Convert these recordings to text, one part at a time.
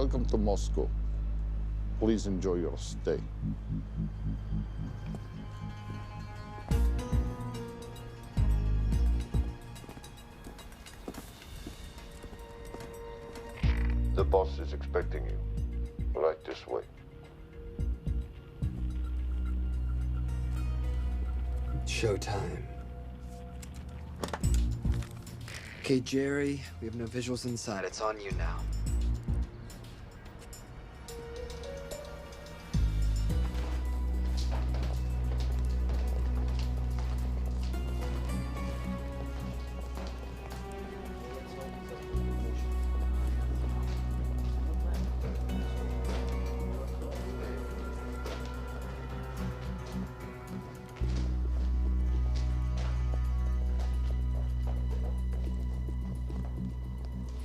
Welcome to Moscow. Please enjoy your stay. The boss is expecting you. Right this way. Showtime. Okay, Jerry, we have no visuals inside. It's on you now.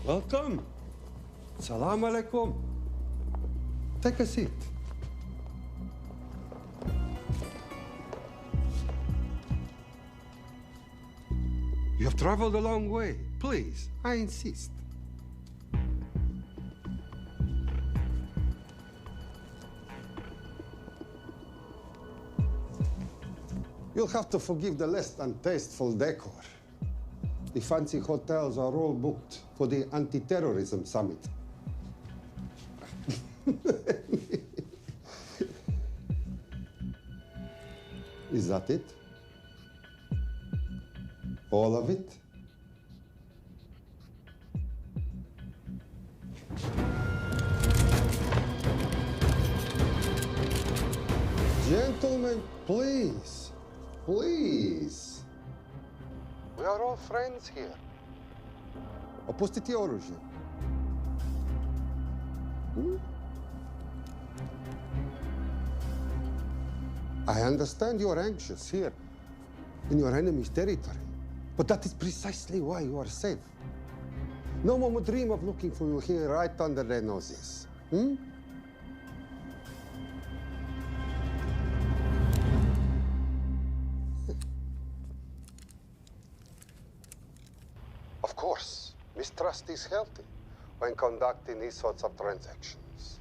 Welcome. Salam alaikum. Take a seat. You have traveled a long way. Please, I insist. You'll have to forgive the less than tasteful decor. The fancy hotels are all booked for the anti-terrorism summit. Is that it? All of it? Gentlemen, please, please. We are all friends here. Opustite oružje. I understand you're anxious here, in your enemy's territory. But that is precisely why you are safe. No one would dream of looking for you here right under their noses. Of course, mistrust is healthy when conducting these sorts of transactions.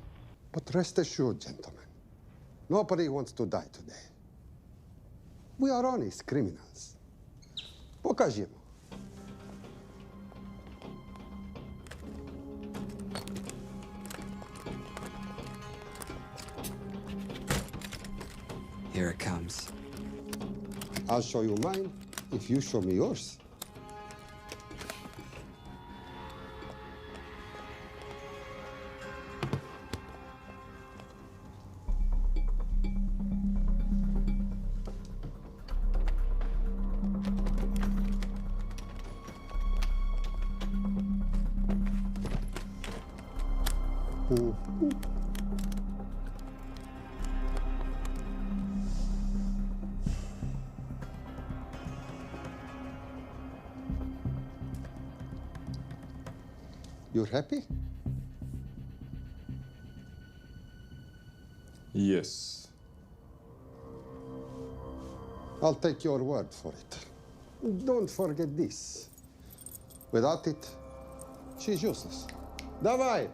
But rest assured, gentlemen, nobody wants to die today. We are honest criminals. Покажемо. Here it comes. I'll show you mine if you show me yours. You're happy? Yes. I'll take your word for it. Don't forget this. Without it, she's useless. Давай!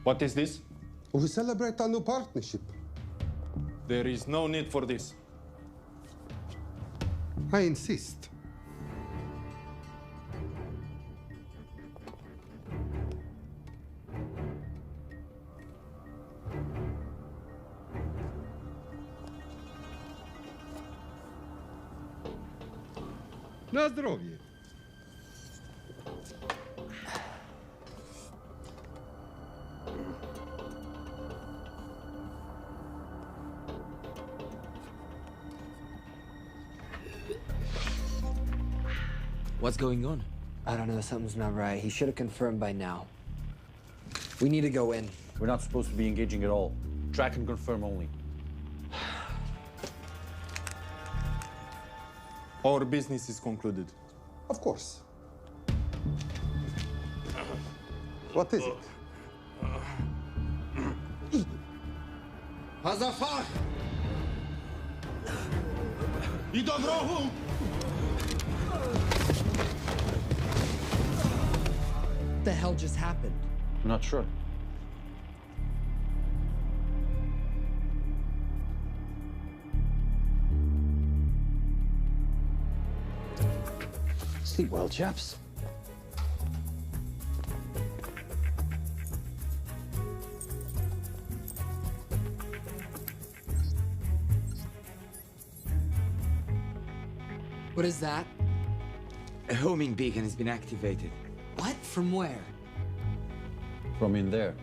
What is this? We celebrate our new partnership. There is no need for this. I insist. На здоровье. What's going on? I don't know, something's not right. He should have confirmed by now. We need to go in. We're not supposed to be engaging at all. Track and confirm only. Our business is concluded. Of course. What is it? Hazafar! I dorogu! What the hell just happened? I'm not sure. Sleep well, chaps. What is that? A homing beacon has been activated. What? From where? From in there.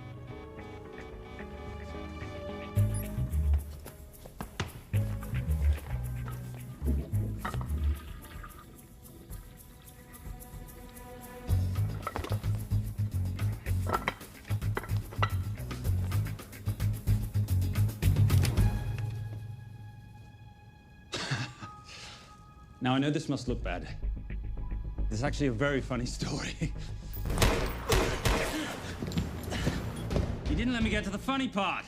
Now, I know this must look bad. This is actually a very funny story. You didn't let me get to the funny part.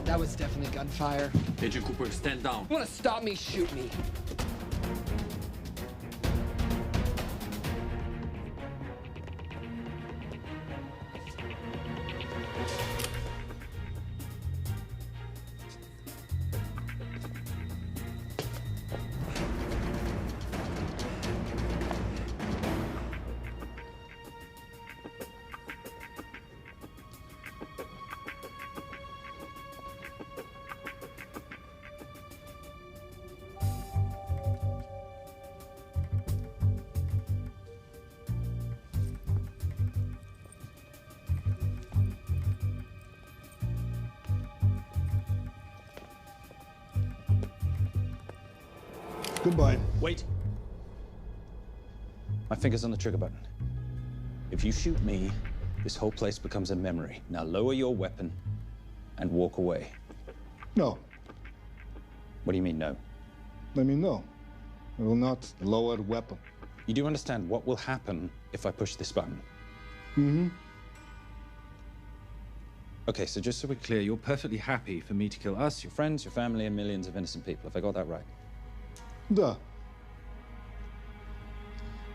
That was definitely gunfire. Agent Cooper, stand down. Want to stop me, shoot me. Goodbye. Wait. My finger's on the trigger button. If you shoot me, this whole place becomes a memory. Now lower your weapon and walk away. No, What do you mean, no? let me know. I will not lower weapon. You do understand what will happen if I push this button? Mm-hmm. Okay, so just so we're clear, you're perfectly happy for me to kill us, your friends, your family, and millions of innocent people. Have I got that right? Duh.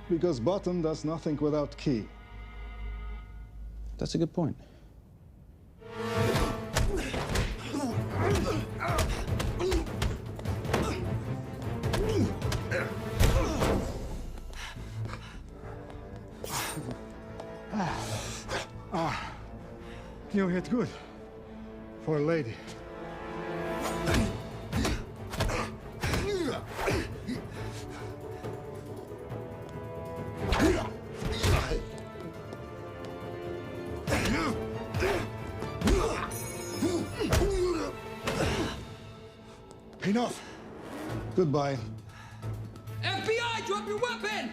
Because button does nothing without key. That's a good point. You hit good. For a lady. Enough. Goodbye. FBI, drop your weapon!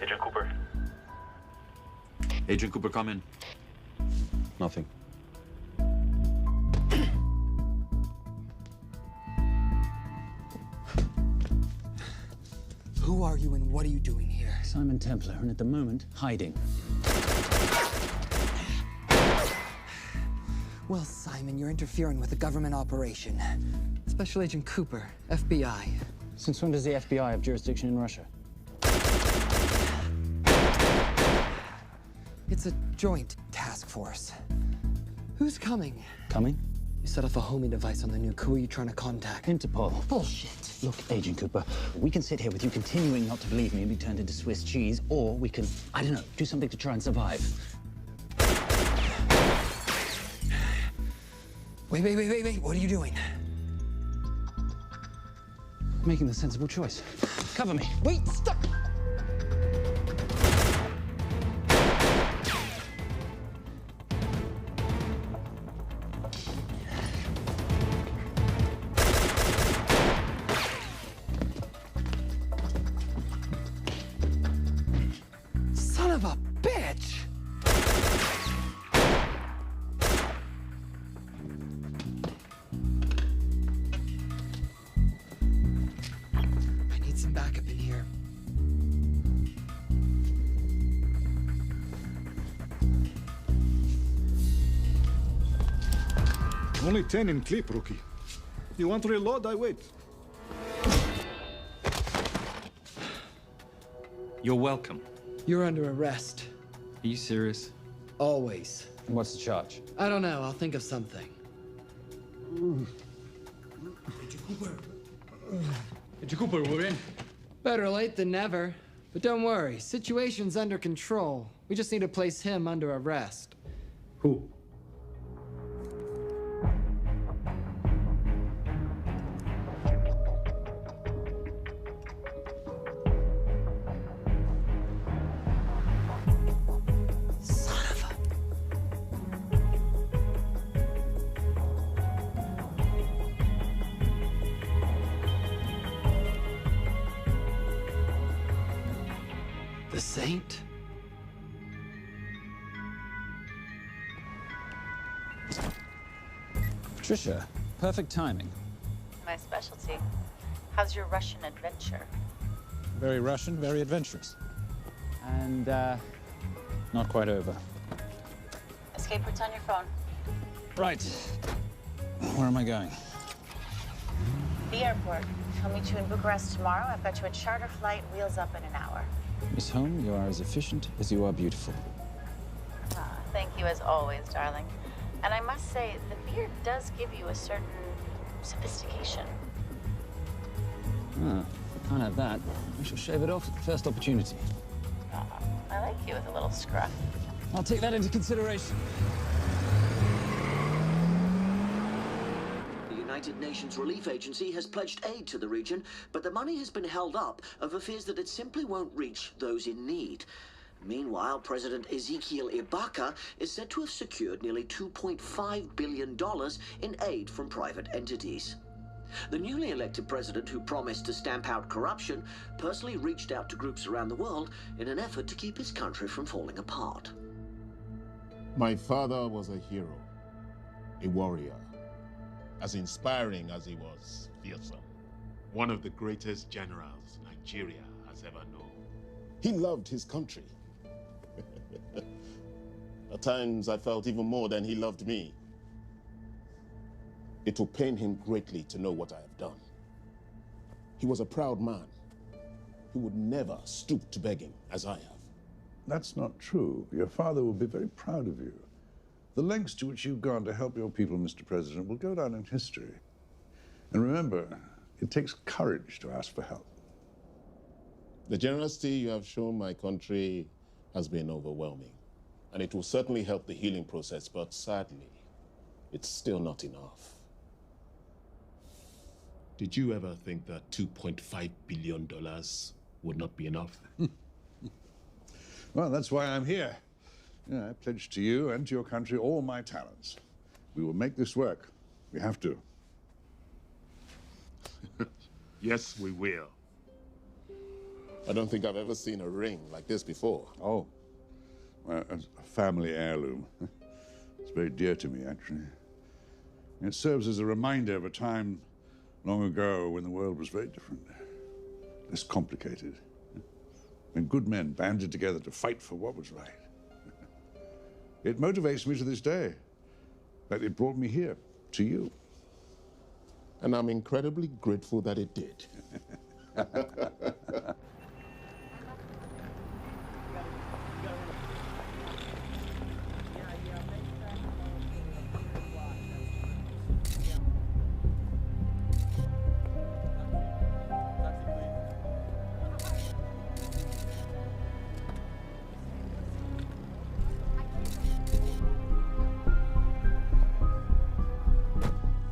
Agent Cooper. Agent Cooper, come in. Nothing. Who are you and what are you doing here? Simon Templar, and at the moment, hiding. Well, Simon, you're interfering with a government operation. Special Agent Cooper, FBI. Since when does the FBI have jurisdiction in Russia? It's a joint task force. Who's coming? Coming? You set off a homing device on the nuke. Who are you trying to contact? Interpol. Bullshit. Look, Agent Cooper, we can sit here with you continuing not to believe me and be turned into Swiss cheese, or we can, I don't know, do something to try and survive. Wait. What are you doing? Making the sensible choice. Cover me. Wait, stop! Son of a bitch! I need some backup in here. Only 10 in clip, rookie. You want to reload? I wait. You're welcome. You're under arrest. Are you serious? Always. And what's the charge? I don't know. I'll think of something. Agent Cooper, we're in. Better late than never. But don't worry. Situation's under control. We just need to place him under arrest. Who? Son of a... The Saint? Patricia, perfect timing. My specialty. How's your Russian adventure? Very Russian, very adventurous. And, not quite over. Escape routes on your phone. Right. Where am I going? The airport. I'll meet you in Bucharest tomorrow. I've got you a charter flight, wheels up in an hour. Miss Holm, you are as efficient as you are beautiful. Ah, thank you as always, darling. And I must say, the beard does give you a certain sophistication. Ah, can't have that. I shall shave it off at the first opportunity. I like you with a little scruff. I'll take that into consideration. The United Nations Relief Agency has pledged aid to the region, but the money has been held up over fears that it simply won't reach those in need. Meanwhile, President Ezekiel Ibaka is said to have secured nearly $2.5 billion in aid from private entities. The newly elected president, who promised to stamp out corruption, personally reached out to groups around the world in an effort to keep his country from falling apart. My father was a hero, a warrior, as inspiring as he was fearsome. One of the greatest generals Nigeria has ever known. He loved his country. At times, I felt even more than he loved me. It will pain him greatly to know what I have done. He was a proud man. He would never stoop to begging, as I have. That's not true. Your father will be very proud of you. The lengths to which you've gone to help your people, Mr. President, will go down in history. And remember, it takes courage to ask for help. The generosity you have shown my country has been overwhelming. And it will certainly help the healing process, but sadly, it's still not enough. Did you ever think that $2.5 billion would not be enough? Well, that's why I'm here. Yeah, I pledge to you and to your country all my talents. We will make this work. We have to. Yes, we will. I don't think I've ever seen a ring like this before. Oh, well, it's a family heirloom. It's very dear to me, actually. It serves as a reminder of a time long ago when the world was very different, less complicated, when good men banded together to fight for what was right. It motivates me to this day. In fact, it brought me here, to you. And I'm incredibly grateful that it did.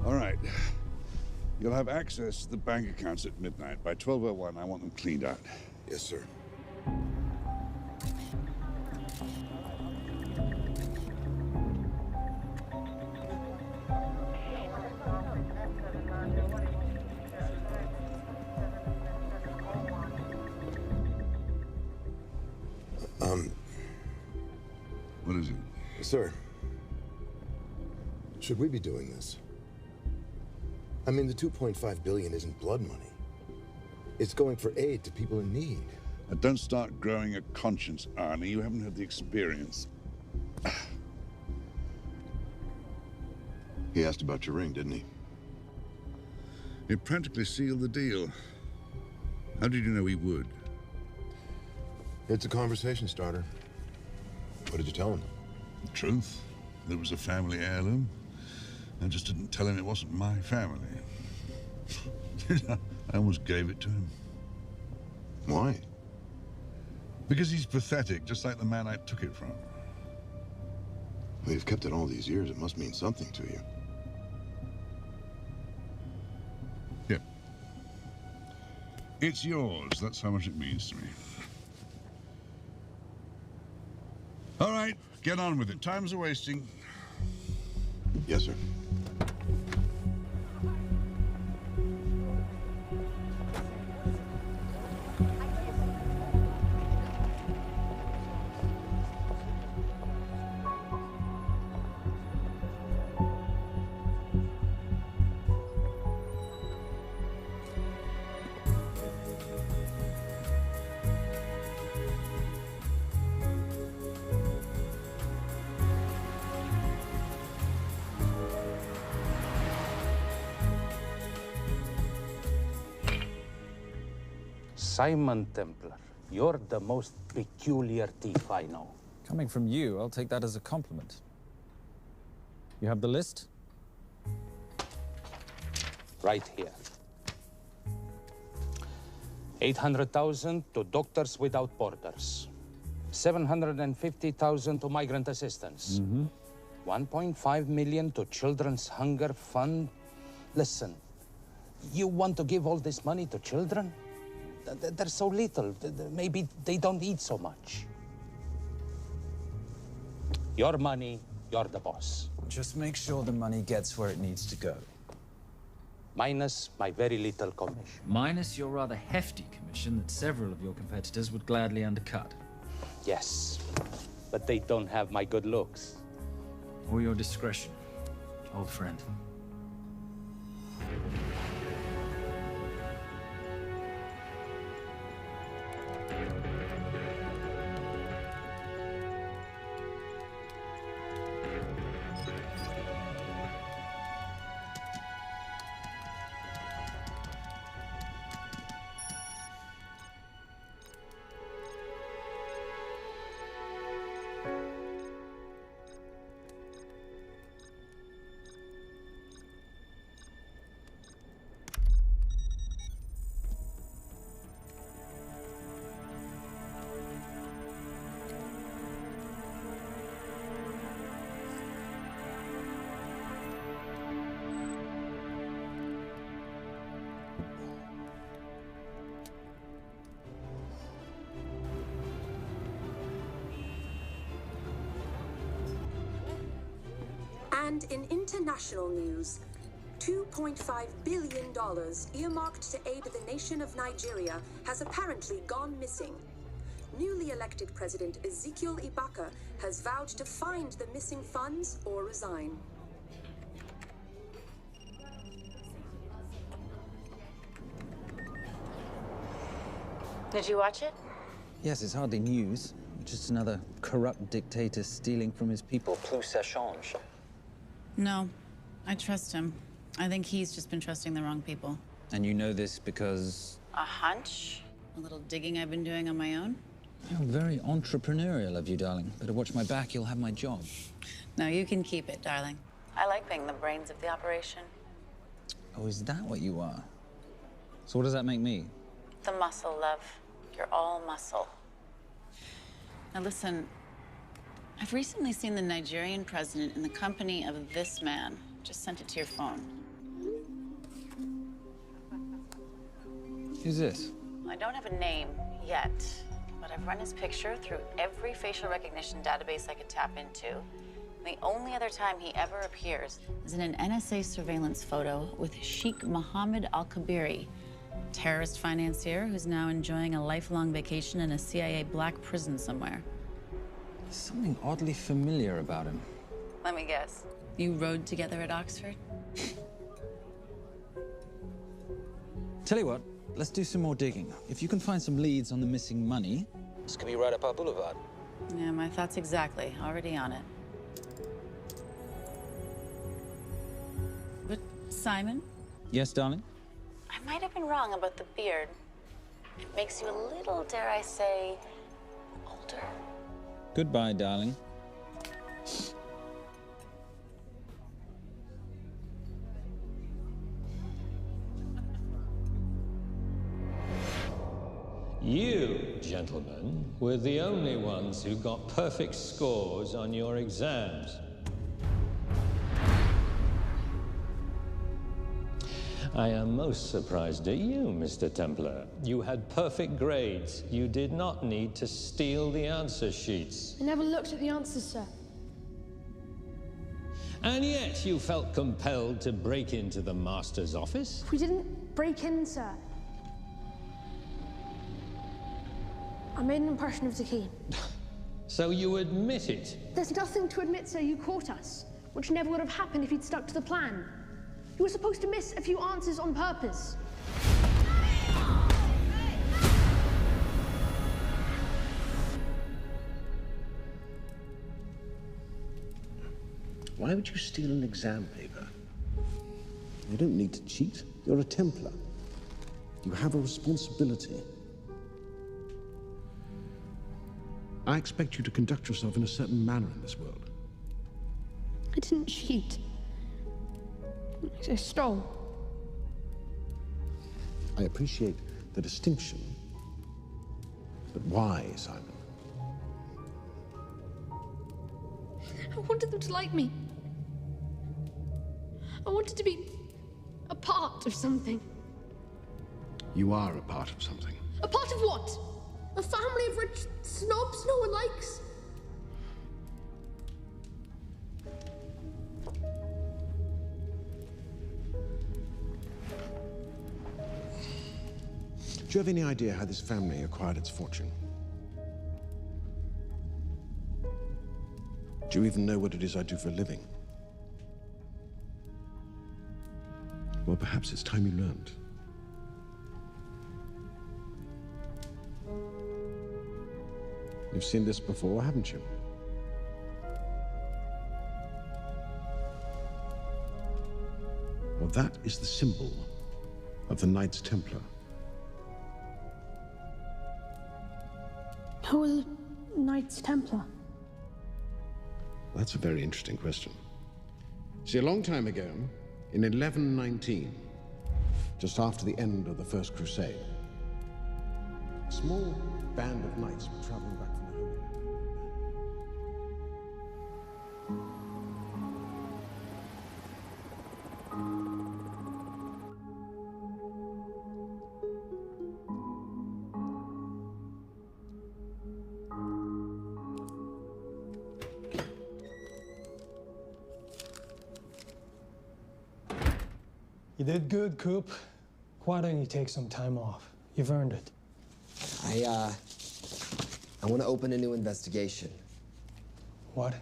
All right. You'll have access to the bank accounts at midnight. By 12:01, I want them cleaned out. Yes, sir. What is it? Sir, should we be doing this? I mean, the $2.5 billion isn't blood money. It's going for aid to people in need. Now, don't start growing a conscience, Arnie. You haven't had the experience. He asked about your ring, didn't he? It practically sealed the deal. How did you know he would? It's a conversation starter. What did you tell him? The truth. There was a family heirloom. I just didn't tell him it wasn't my family. I almost gave it to him. Why? Because he's pathetic, just like the man I took it from. Well, you've kept it all these years. It must mean something to you. Yeah. It's yours. That's how much it means to me. All right, get on with it. Time's a-wasting. Yes, sir. Simon Templar, you're the most peculiar thief I know. Coming from you, I'll take that as a compliment. You have the list? Right here. 800,000 to Doctors Without Borders. 750,000 to migrant assistance. 1.5 million to Children's Hunger Fund. Listen, you want to give all this money to children? They're so little. Maybe they don't eat so much. Your money, you're the boss. Just make sure the money gets where it needs to go. Minus my very little commission. Minus your rather hefty commission that several of your competitors would gladly undercut. Yes, but they don't have my good looks. Or your discretion, old friend. And in international news, $2.5 billion earmarked to aid the nation of Nigeria has apparently gone missing. Newly elected President Ezekiel Ibaka has vowed to find the missing funds or resign. Did you watch it? Yes, it's hardly news. Just another corrupt dictator stealing from his people. Plus ça change. No, I trust him. I think he's just been trusting the wrong people. And you know this because... A hunch? A little digging I've been doing on my own? How very entrepreneurial of you, darling. Better watch my back, you'll have my job. No, you can keep it, darling. I like being the brains of the operation. Oh, is that what you are? So what does that make me? The muscle, love. You're all muscle. Now listen, I've recently seen the Nigerian president in the company of this man. Just sent it to your phone. Who's this? I don't have a name yet, but I've run his picture through every facial recognition database I could tap into. And the only other time he ever appears is in an NSA surveillance photo with Sheikh Mohammed Al-Kabiri, terrorist financier who's now enjoying a lifelong vacation in a CIA black prison somewhere. There's something oddly familiar about him. Let me guess. You rode together at Oxford? Tell you what, let's do some more digging. If you can find some leads on the missing money, this could be right up our boulevard. Yeah, my thoughts exactly. Already on it. Simon, Yes, darling? I might have been wrong about the beard. It makes you a little, dare I say, older. Goodbye, darling. You, gentlemen, were the only ones who got perfect scores on your exams. I am most surprised at you, Mr. Templar. You had perfect grades. You did not need to steal the answer sheets. I never looked at the answers, sir. And yet you felt compelled to break into the master's office? We didn't break in, sir. I made an impression of the key. So you admit it? There's nothing to admit, sir. You caught us, which never would have happened if you'd stuck to the plan. You were supposed to miss a few answers on purpose. Why would you steal an exam paper? You don't need to cheat. You're a Templar. You have a responsibility. I expect you to conduct yourself in a certain manner in this world. I didn't cheat. I stole. I appreciate the distinction. But why, Simon? I wanted them to like me. I wanted to be a part of something. You are a part of something. A part of what? A family of rich snobs no one likes? Do you have any idea how this family acquired its fortune? Do you even know what it is I do for a living? Well, perhaps it's time you learned. You've seen this before, haven't you? Well, that is the symbol of the Knights Templar. Who are the Knights Templar? That's a very interesting question. See, a long time ago, in 1119, just after the end of the First Crusade, a small band of knights were traveling back from the Holy Land. You did good, Coop. Why don't you take some time off? You've earned it. I want to open a new investigation. What?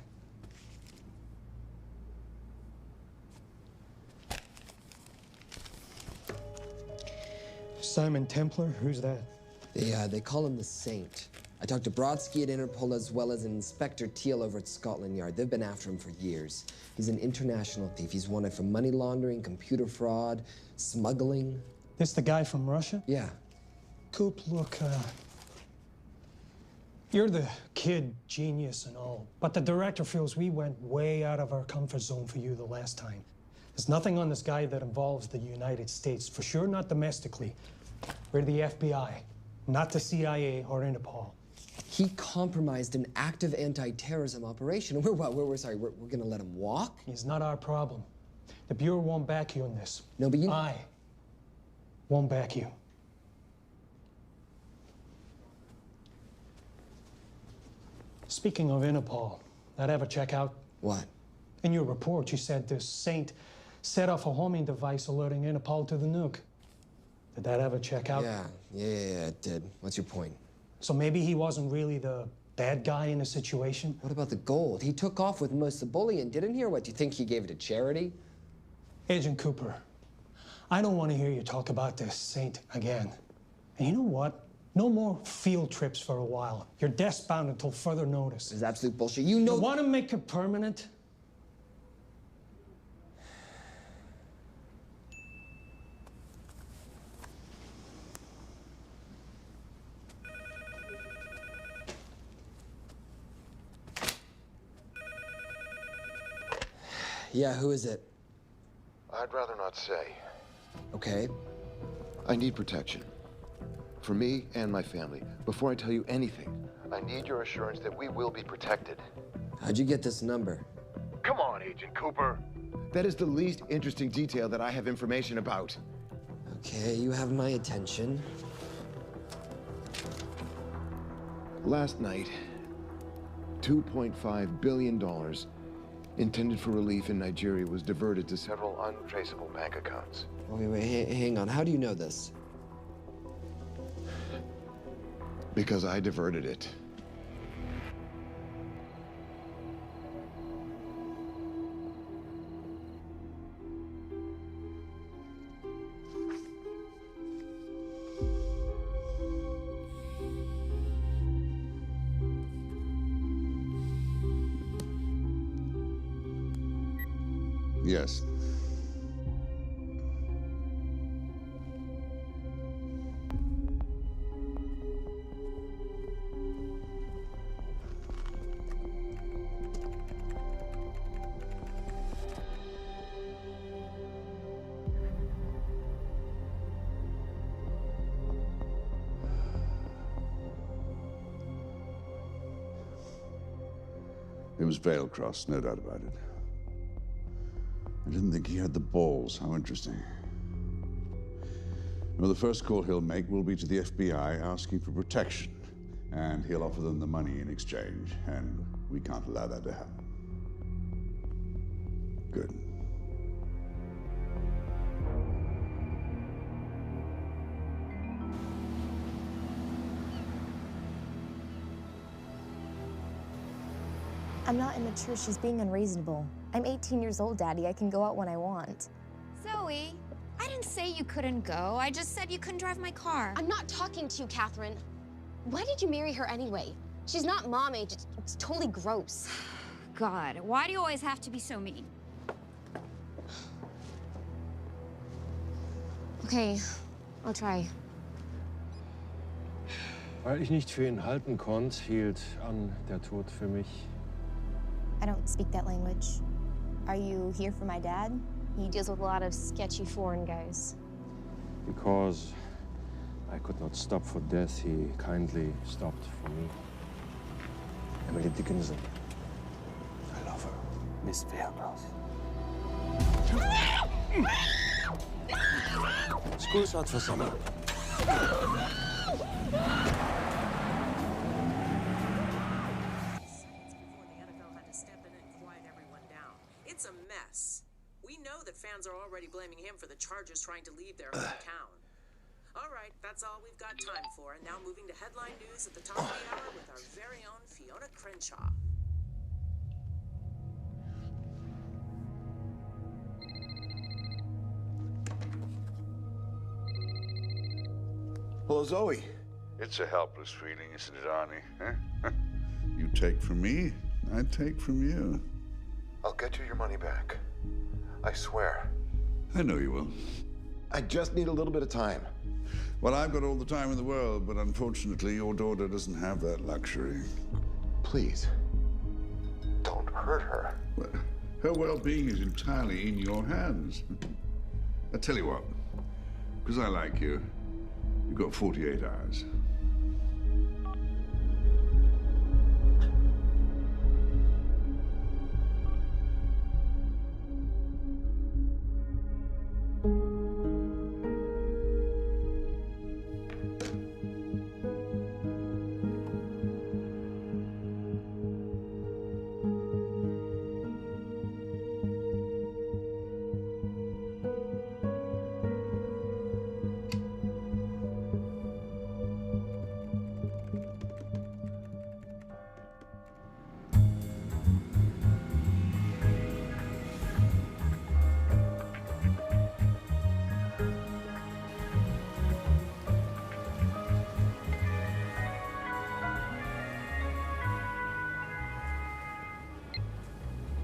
Simon Templar? Who's that? They call him the Saint. I talked to Brodsky at Interpol as well as Inspector Teal over at Scotland Yard. They've been after him for years. He's an international thief. He's wanted for money laundering, computer fraud, smuggling. This the guy from Russia? Yeah. Coop, look, you're the kid genius and all, but the director feels we went way out of our comfort zone for you the last time. There's nothing on this guy that involves the United States, for sure not domestically. We're the FBI, not the CIA or Interpol. He compromised an active anti-terrorism operation. We're gonna let him walk? It's not our problem. The Bureau won't back you in this. No, but you... I won't back you. Speaking of Interpol, that ever check out? What? In your report, you said this Saint set off a homing device alerting Interpol to the nuke. Did that ever check out? Yeah, it did. What's your point? So maybe he wasn't really the bad guy in the situation? What about the gold? He took off with most of the bullion, didn't he? Or what, do you think he gave it to charity? Agent Cooper, I don't want to hear you talk about this Saint again. And you know what? No more field trips for a while. You're desk-bound until further notice. It's absolute bullshit. You know... You want to make it permanent? Yeah, who is it? I'd rather not say. Okay. I need protection. For me and my family. Before I tell you anything, I need your assurance that we will be protected. How'd you get this number? Come on, Agent Cooper. That is the least interesting detail that I have information about. Okay, you have my attention. Last night, $2.5 billion intended for relief in Nigeria was diverted to several untraceable bank accounts. Wait, hang on. How do you know this? Because I diverted it. Yes. It was Veilcross, no doubt about it. I didn't think he had the balls. How interesting. Well, the first call he'll make will be to the FBI asking for protection. And he'll offer them the money in exchange. And we can't allow that to happen. Good. I'm not immature. She's being unreasonable. I'm 18 years old, Daddy. I can go out when I want. Zoe, I didn't say you couldn't go. I just said you couldn't drive my car. I'm not talking to you, Catherine. Why did you marry her anyway? She's not mom age. It's totally gross. God, why do you always have to be so mean? Okay, I'll try. Weil ich nicht für ihn halten konnte, hielt an der Tod für mich. I don't speak that language. Are you here for my dad? He deals with a lot of sketchy foreign guys. Because I could not stop for death, he kindly stopped for me. Emily Dickinson. I love her. Miss Veilcross. School's out for summer. It's a mess. We know that fans are already blaming him for the Chargers trying to leave their hometown. All right, that's all we've got time for. And now moving to headline news at the top of the hour with our very own Fiona Crenshaw. Hello, Zoe. It's a helpless feeling, isn't it, Arnie? Huh? You take from me, I take from you. I'll get you your money back. I swear. I know you will. I just need a little bit of time. Well, I've got all the time in the world, but unfortunately, your daughter doesn't have that luxury. Please, don't hurt her. Well, her well-being is entirely in your hands. I tell you what, because I like you, you've got 48 hours.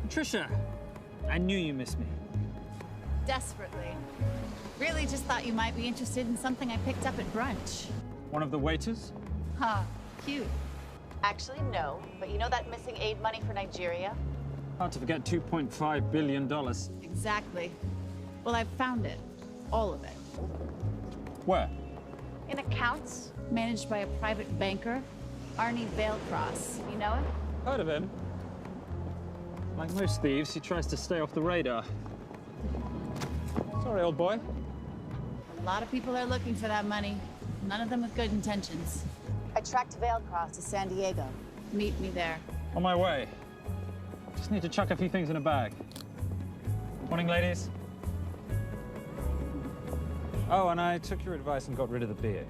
Trisha, I knew you missed me. Desperately. Really just thought you might be interested in something I picked up at brunch. One of the waiters? Huh, cute. Actually, no. But you know that missing aid money for Nigeria? Hard to forget $2.5 billion. Exactly. Well, I've found it. All of it. Where? In accounts managed by a private banker, Arnie Vailcross. You know him? Heard of him. Like most thieves, he tries to stay off the radar. Sorry, old boy. A lot of people are looking for that money. None of them with good intentions. I tracked Vailcross to San Diego. Meet me there. On my way. Just need to chuck a few things in a bag. Morning, ladies. Oh, and I took your advice and got rid of the beer.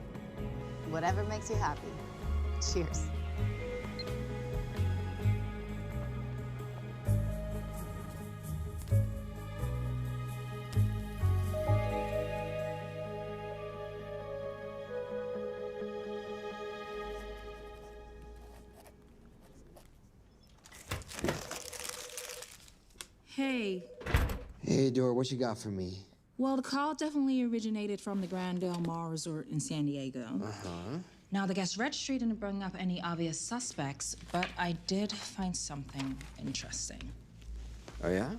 Whatever makes you happy. Cheers. Hey. Hey, Dora, what you got for me? Well, the call definitely originated from the Grand Del Mar Resort in San Diego. Uh-huh. Now, the guest registry didn't bring up any obvious suspects, but I did find something interesting. Oh, yeah?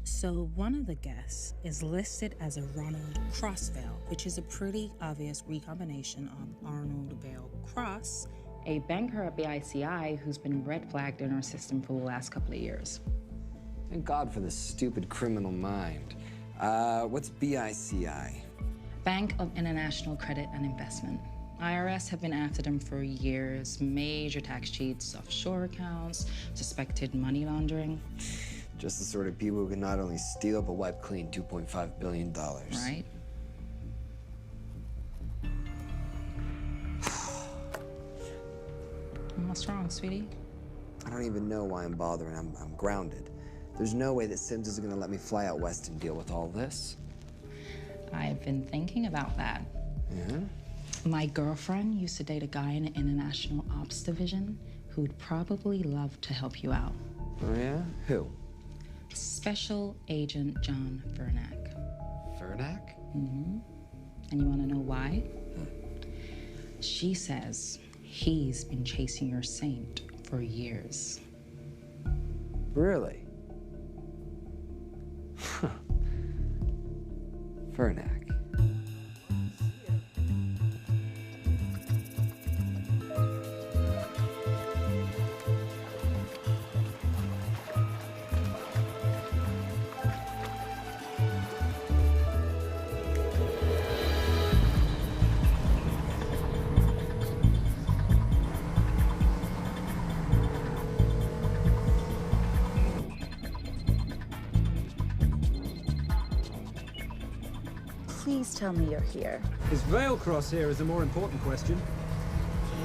So one of the guests is listed as a Ronald Crossvale, which is a pretty obvious recombination of Arnold Vale Cross, a banker at BICI who's been red flagged in our system for the last couple of years. Thank God for this stupid criminal mind. What's BICI? Bank of International Credit and Investment. IRS have been after them for years. Major tax cheats, offshore accounts, suspected money laundering. Just the sort of people who can not only steal but wipe clean $2.5 billion. Right? What's wrong, sweetie? I don't even know why I'm bothering. I'm grounded. There's no way that Sims is gonna let me fly out west and deal with all this. I've been thinking about that. Yeah? My girlfriend used to date a guy in the International Ops Division who'd probably love to help you out. Oh, yeah? Who? Special Agent John Vernack. Vernack? Mm-hmm. And you want to know why? She says he's been chasing your saint for years. Really? Vernack. Please tell me you're here. Is Vailcross here is the more important question.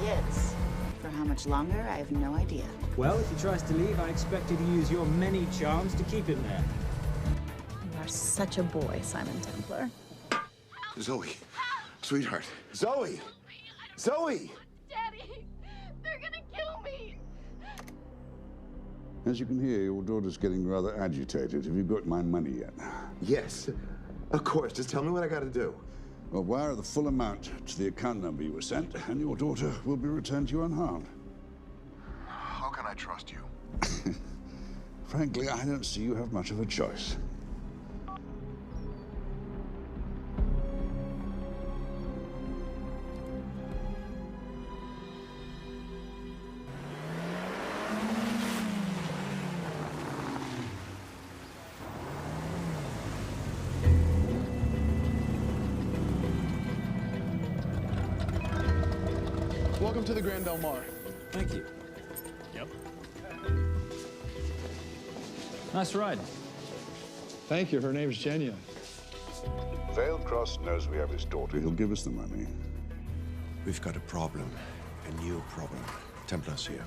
He is. For how much longer, I have no idea. Well, if he tries to leave, I expect you to use your many charms to keep him there. You are such a boy, Simon Templar. Zoe, sweetheart. Zoe! Zoe! Daddy, they're gonna kill me. As you can hear, your daughter's getting rather agitated. Have you got my money yet? Yes, of course. Just tell me what I gotta do. Well, wire the full amount to the account number you were sent, and your daughter will be returned to you unharmed. How can I trust you? Frankly, I don't see you have much of a choice. Welcome to the Grand Del Mar. Thank you. Yep. Nice ride. Thank you. Her name's Genya. Vailcross knows we have his daughter. He'll give us the money. We've got a problem. A new problem. Templar's here.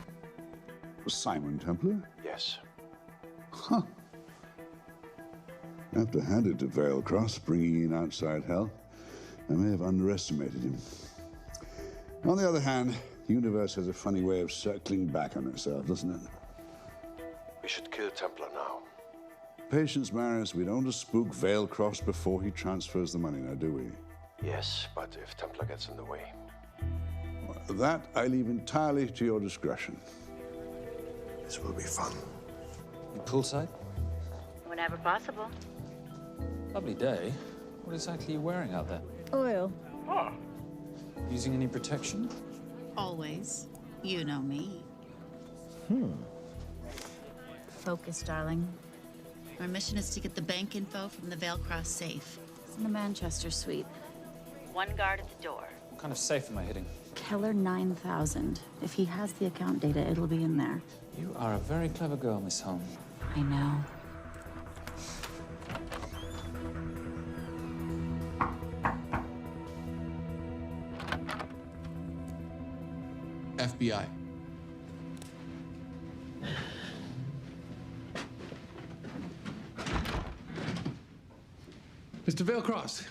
Simon Templar? Yes. Huh. I have to hand it to Vailcross, bringing in outside help. I may have underestimated him. On the other hand, the universe has a funny way of circling back on itself, doesn't it? We should kill Templar now. Patience, Maris. We don't want to spook Vailcross before he transfers the money now, do we? Yes, but if Templar gets in the way. Well, that I leave entirely to your discretion. This will be fun. Poolside? Whenever possible. Lovely day. What exactly are you wearing out there? Oil. Using any protection? Always. You know me. Focus, darling. Our mission is to get the bank info from the Vale Cross safe. It's in the Manchester suite. One guard at the door. What kind of safe am I hitting? Keller 9000. If he has the account data, it'll be in there. You are a very clever girl, Miss Holm. I know. FBI. Mr. Vailcross,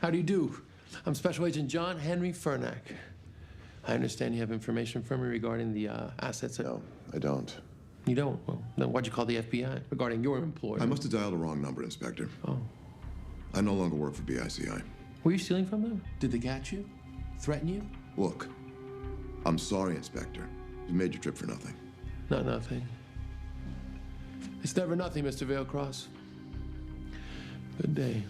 how do you do? I'm Special Agent John Henry Fernack. I understand you have information from me regarding the assets. No, I don't. You don't? Well, then why'd you call the FBI regarding your employer? I must have dialed the wrong number, Inspector. Oh. I no longer work for BICI. Were you stealing from them? Did they catch you? Threaten you? Look, I'm sorry, Inspector. You made your trip for nothing. Not nothing. It's never nothing, Mr. Vailcross. Good day.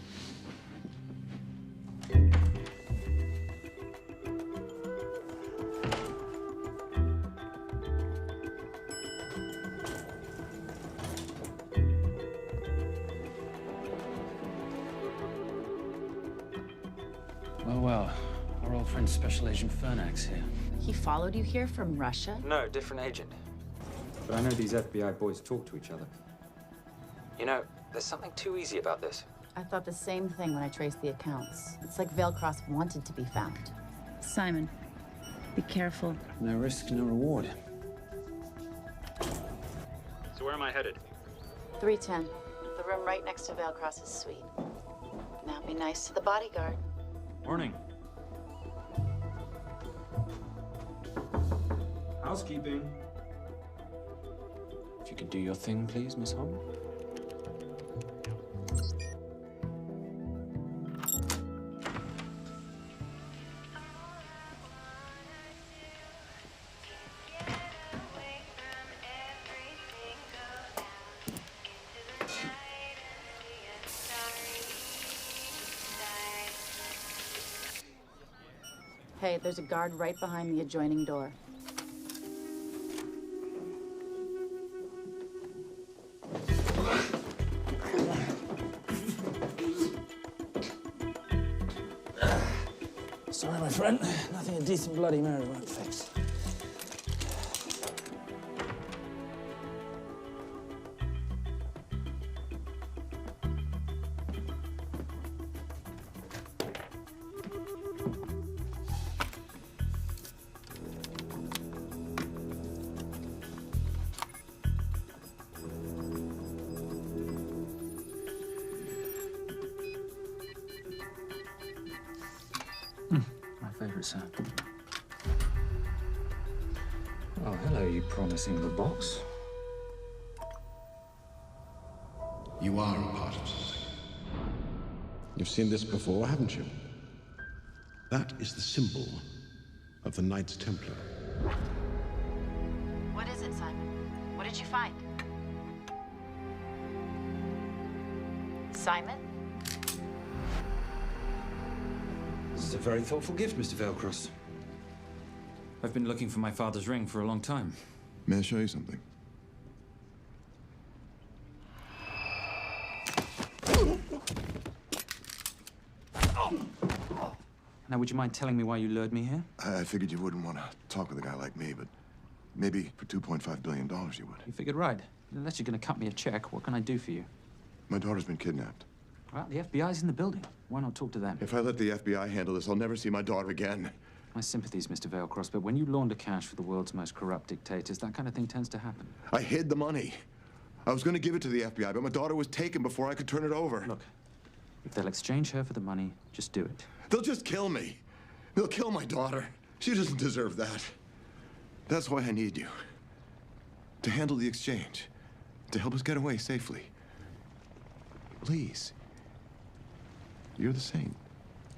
Well, our old friend Special Agent Fernack's here. He followed you here from Russia? No, different agent. But I know these FBI boys talk to each other. You know, there's something too easy about this. I thought the same thing when I traced the accounts. It's like Vale Cross wanted to be found. Simon, be careful. No risk, no reward. So where am I headed? 310. The room right next to Vale Cross's suite. Now be nice to the bodyguard. Morning. Housekeeping. If you could do your thing, please, Miss Holm. Hey, there's a guard right behind the adjoining door. Sorry, my friend. Nothing a decent Bloody Mary won't fix. My favorite sound. Oh, hello, you promising the box. You are a part of something. You've seen this before, haven't you? That is the symbol of the Knights Templar. What is it, Simon? What did you find? Simon? This is a very thoughtful gift, Mr. Vailcross. I've been looking for my father's ring for a long time. May I show you something? Now, would you mind telling me why you lured me here? I figured you wouldn't want to talk with a guy like me, but maybe for $2.5 billion you would. You figured right. Unless you're going to cut me a check, what can I do for you? My daughter's been kidnapped. Well, the FBI's in the building. Why not talk to them? If I let the FBI handle this, I'll never see my daughter again. My sympathies, Mr. Vailcross, but when you launder cash for the world's most corrupt dictators, that kind of thing tends to happen. I hid the money. I was going to give it to the FBI, but my daughter was taken before I could turn it over. Look, if they'll exchange her for the money, just do it. They'll just kill me. They'll kill my daughter. She doesn't deserve that. That's why I need you. To handle the exchange. To help us get away safely. Please. You're the saint.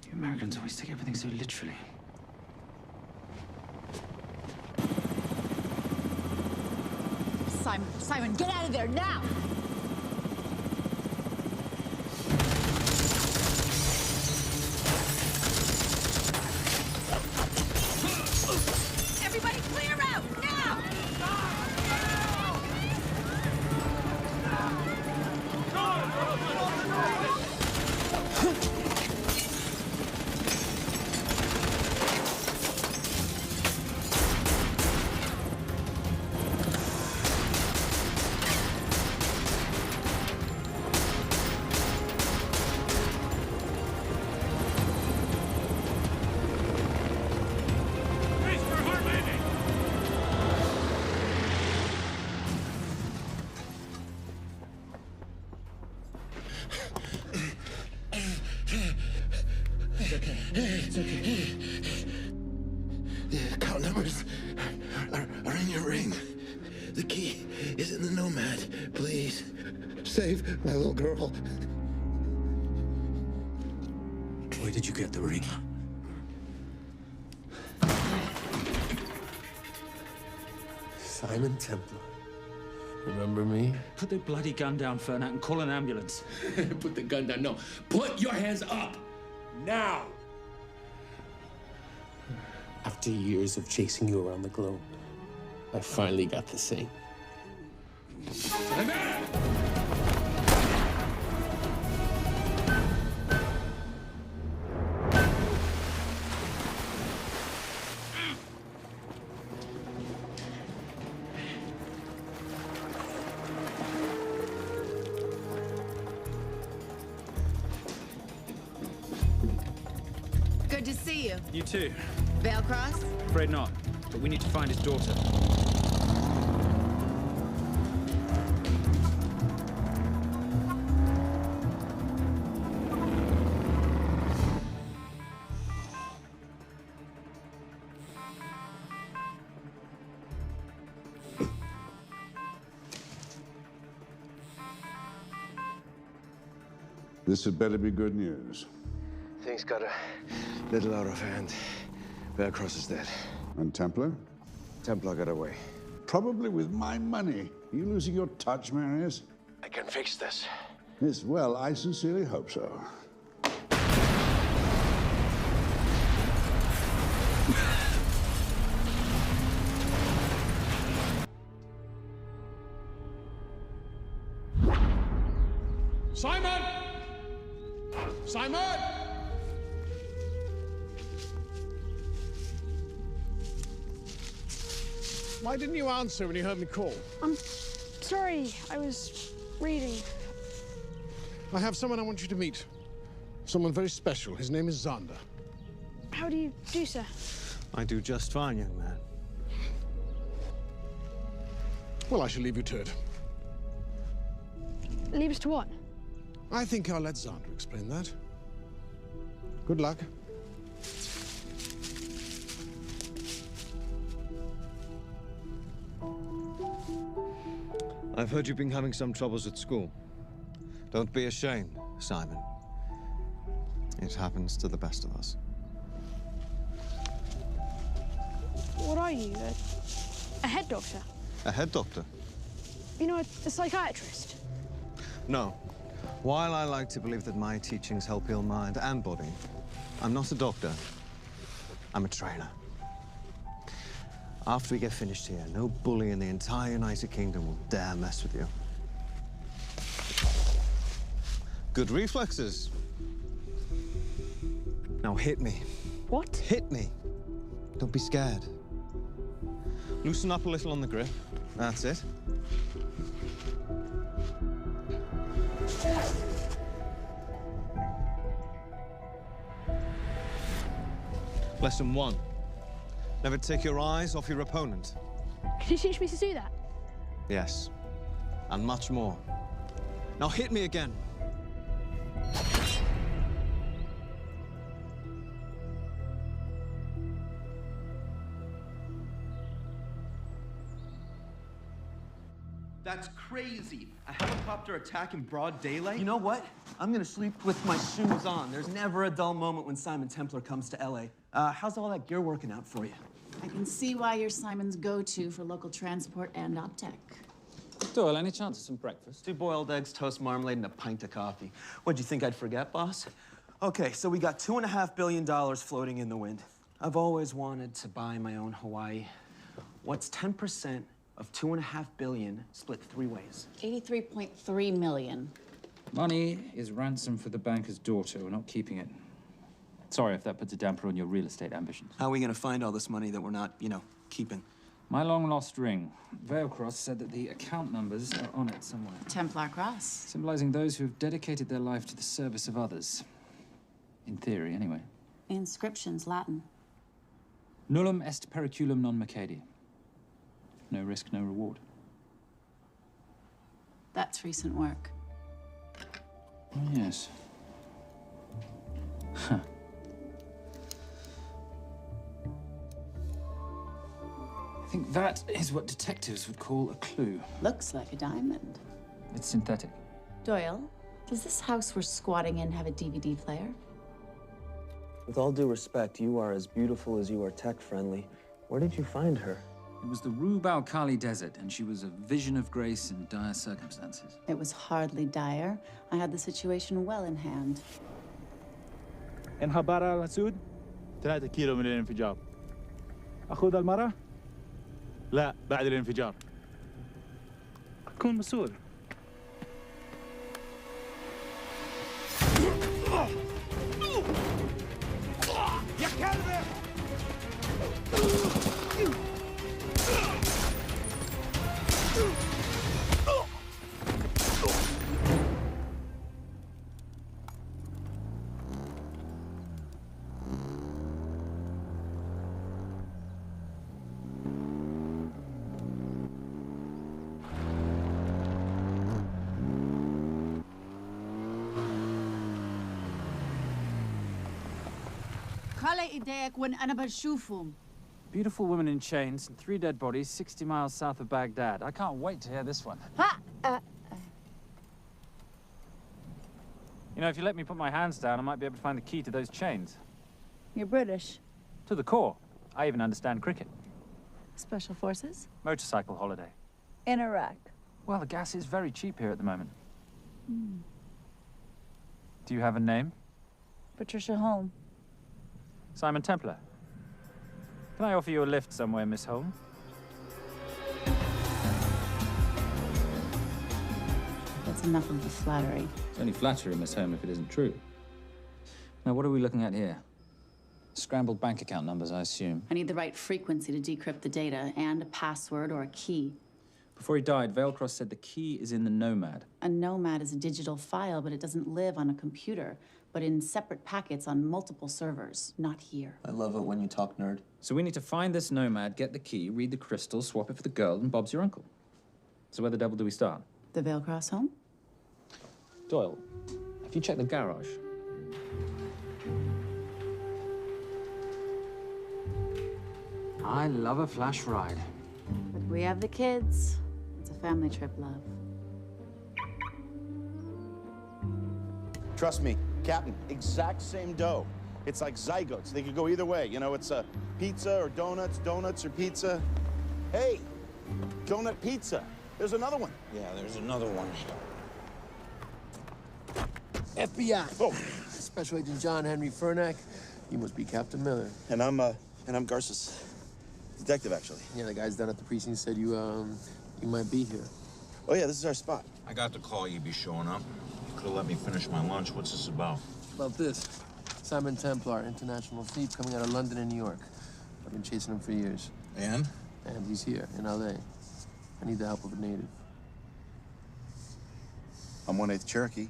You Americans always take everything so literally. Simon, Simon, get out of there now! Everybody clear out, now! It's okay. The account numbers are in your ring. The key is in the Nomad. Please, save my little girl. Where did you get the ring? Simon Templar. Remember me? Put the bloody gun down, Fernak, and call an ambulance. Put the gun down. No. Put your hands up. Now. After years of chasing you around the globe, I finally got the same. Good to see you. You too. Veil Cross? Afraid not, but we need to find his daughter. This had better be good news. Things got a little out of hand. Bearcross is dead. And Templar? Templar got away. Probably with my money. Are you losing your touch, Marius? I can fix this. Yes, well, I sincerely hope so. Simon! Simon! Why didn't you answer when you heard me call? I'm sorry, I was reading. I have someone I want you to meet. Someone very special. His name is Xander. How do you do, sir? I do just fine, young man. Well, I shall leave you to it. Leave us to what? I think I'll let Xander explain that. Good luck. I've heard you've been having some troubles at school. Don't be ashamed, Simon. It happens to the best of us. What are you, a head doctor? A head doctor? You know, a psychiatrist? No. While I like to believe that my teachings help heal mind and body, I'm not a doctor. I'm a trainer. After we get finished here, no bully in the entire United Kingdom will dare mess with you. Good reflexes. Now hit me. What? Hit me. Don't be scared. Loosen up a little on the grip. That's it. Lesson 1. Never take your eyes off your opponent. Can you teach me to do that? Yes. And much more. Now hit me again. That's crazy. A helicopter attack in broad daylight? You know what? I'm gonna sleep with my shoes on. There's never a dull moment when Simon Templar comes to LA. How's all that gear working out for you? I can see why you're Simon's go-to for local transport and OpTech. Doyle, any chance of some breakfast? 2 boiled eggs, toast, marmalade, and a pint of coffee. What'd you think I'd forget, boss? Okay, so we got $2.5 billion floating in the wind. I've always wanted to buy my own Hawaii. What's 10% of $2.5 billion split 3 ways? 83.3 million. Money is ransom for the banker's daughter. We're not keeping it. Sorry if that puts a damper on your real estate ambitions. How are we gonna find all this money that we're not, keeping? My long-lost ring. Veilcross said that the account numbers are on it somewhere. Templar Cross. Symbolizing those who have dedicated their life to the service of others. In theory, anyway. The inscription's Latin. Nullum est periculum non mercedi. No risk, no reward. That's recent work. Oh, yes. Huh. I think that is what detectives would call a clue. Looks like a diamond. It's synthetic. Doyle, does this house we're squatting in have a DVD player? With all due respect, you are as beautiful as you are tech-friendly. Where did you find her? It was the Rub al-Khali Desert, and she was a vision of grace in dire circumstances. It was hardly dire. I had the situation well in hand. انخبر على السود 3 كيلو من الانفجار. أخذ المرة؟ لا بعد الانفجار. كون مسؤول. يا كلب! خلي ايديك وين انا بشوفهم. Beautiful woman in chains and 3 dead bodies 60 miles south of Baghdad. I can't wait to hear this one. You know, if you let me put my hands down, I might be able to find the key to those chains. You're British. To the core. I even understand cricket. Special forces? Motorcycle holiday. In Iraq. Well, the gas is very cheap here at the moment. Do you have a name? Patricia Holm. Simon Templar. Can I offer you a lift somewhere, Miss Holm? That's enough of the flattery. It's only flattery, Miss Holm, if it isn't true. Now, what are we looking at here? Scrambled bank account numbers, I assume. I need the right frequency to decrypt the data and a password or a key. Before he died, Veilcross said the key is in the Nomad. A Nomad is a digital file, but it doesn't live on a computer, but in separate packets on multiple servers, not here. I love it when you talk nerd. So we need to find this Nomad, get the key, read the crystal, swap it for the girl, and Bob's your uncle. So where the devil do we start? The Veilcross home? Doyle, have you checked the garage? I love a flash ride. But we have the kids. It's a family trip, love. Trust me, Captain, exact same dough. It's like zygotes. They could go either way. You know, it's a pizza or donuts, donuts or pizza. Hey, donut pizza. There's another one. Yeah, there's another one. FBI. Oh. Special Agent John Henry Furnack. You must be Captain Miller. And I'm Garces. Detective, actually. Yeah, the guys down at the precinct said you might be here. Oh, yeah, this is our spot. I got the call you'd be showing up. You could have let me finish my lunch. What's this about? About this. Simon Templar, international thief coming out of London and New York. I've been chasing him for years. And? And he's here, in L.A. I need the help of a native. I'm 1/8 Cherokee.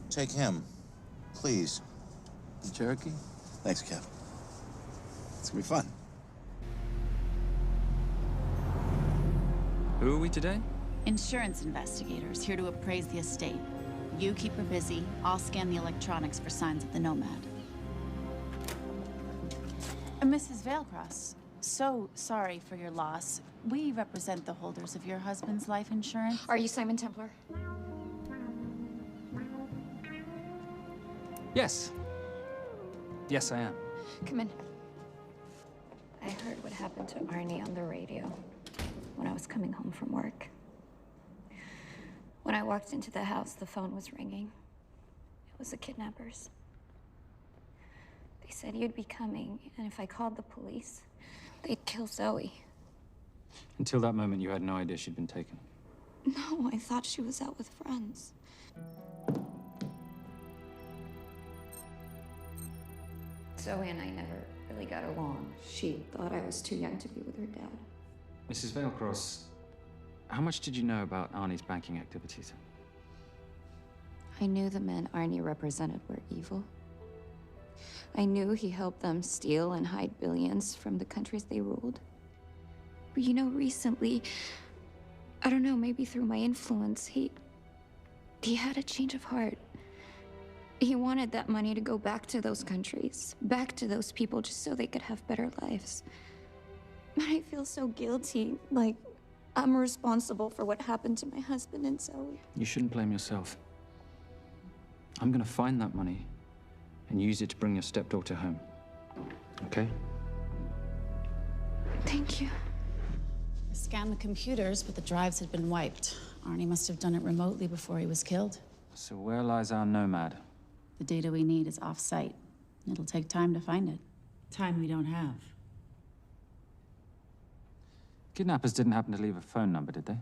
Take him, please. The Cherokee? Thanks, Cap. It's gonna be fun. Who are we today? Insurance investigators here to appraise the estate. You keep her busy. I'll scan the electronics for signs of the Nomad. Mrs. Veilcross, so sorry for your loss. We represent the holders of your husband's life insurance. Are you Simon Templar? Yes. Yes, I am. Come in. I heard what happened to Arnie on the radio when I was coming home from work. When I walked into the house, the phone was ringing. It was the kidnappers. They said you'd be coming, and if I called the police, they'd kill Zoe. Until that moment, you had no idea she'd been taken. No, I thought she was out with friends. Zoe and I never really got along. She thought I was too young to be with her dad. Mrs. Veilcross, how much did you know about Arnie's banking activities? I knew the men Arnie represented were evil. I knew he helped them steal and hide billions from the countries they ruled. But you know, recently, I don't know, maybe through my influence, he had a change of heart. He wanted that money to go back to those countries, back to those people, just so they could have better lives. But I feel so guilty, like I'm responsible for what happened to my husband and Zoe. You shouldn't blame yourself. I'm gonna find that money and use it to bring your stepdaughter home. Okay? Thank you. I scanned the computers, but the drives had been wiped. Arnie must have done it remotely before he was killed. So where lies our nomad? The data we need is off-site. It'll take time to find it. Time we don't have. Kidnappers didn't happen to leave a phone number, did they?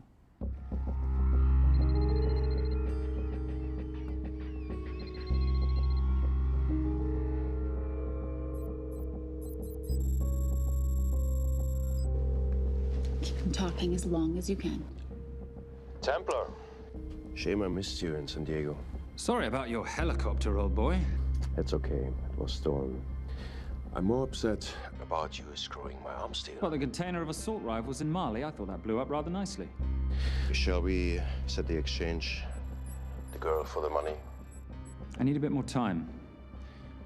Keep them talking as long as you can. Templar. Shame I missed you in San Diego. Sorry about your helicopter, old boy. It's okay. It was stolen. I'm more upset about you screwing my arms deal. Well, the container of assault rifles in Mali, I thought that blew up rather nicely. Shall we set the exchange? The girl for the money? I need a bit more time.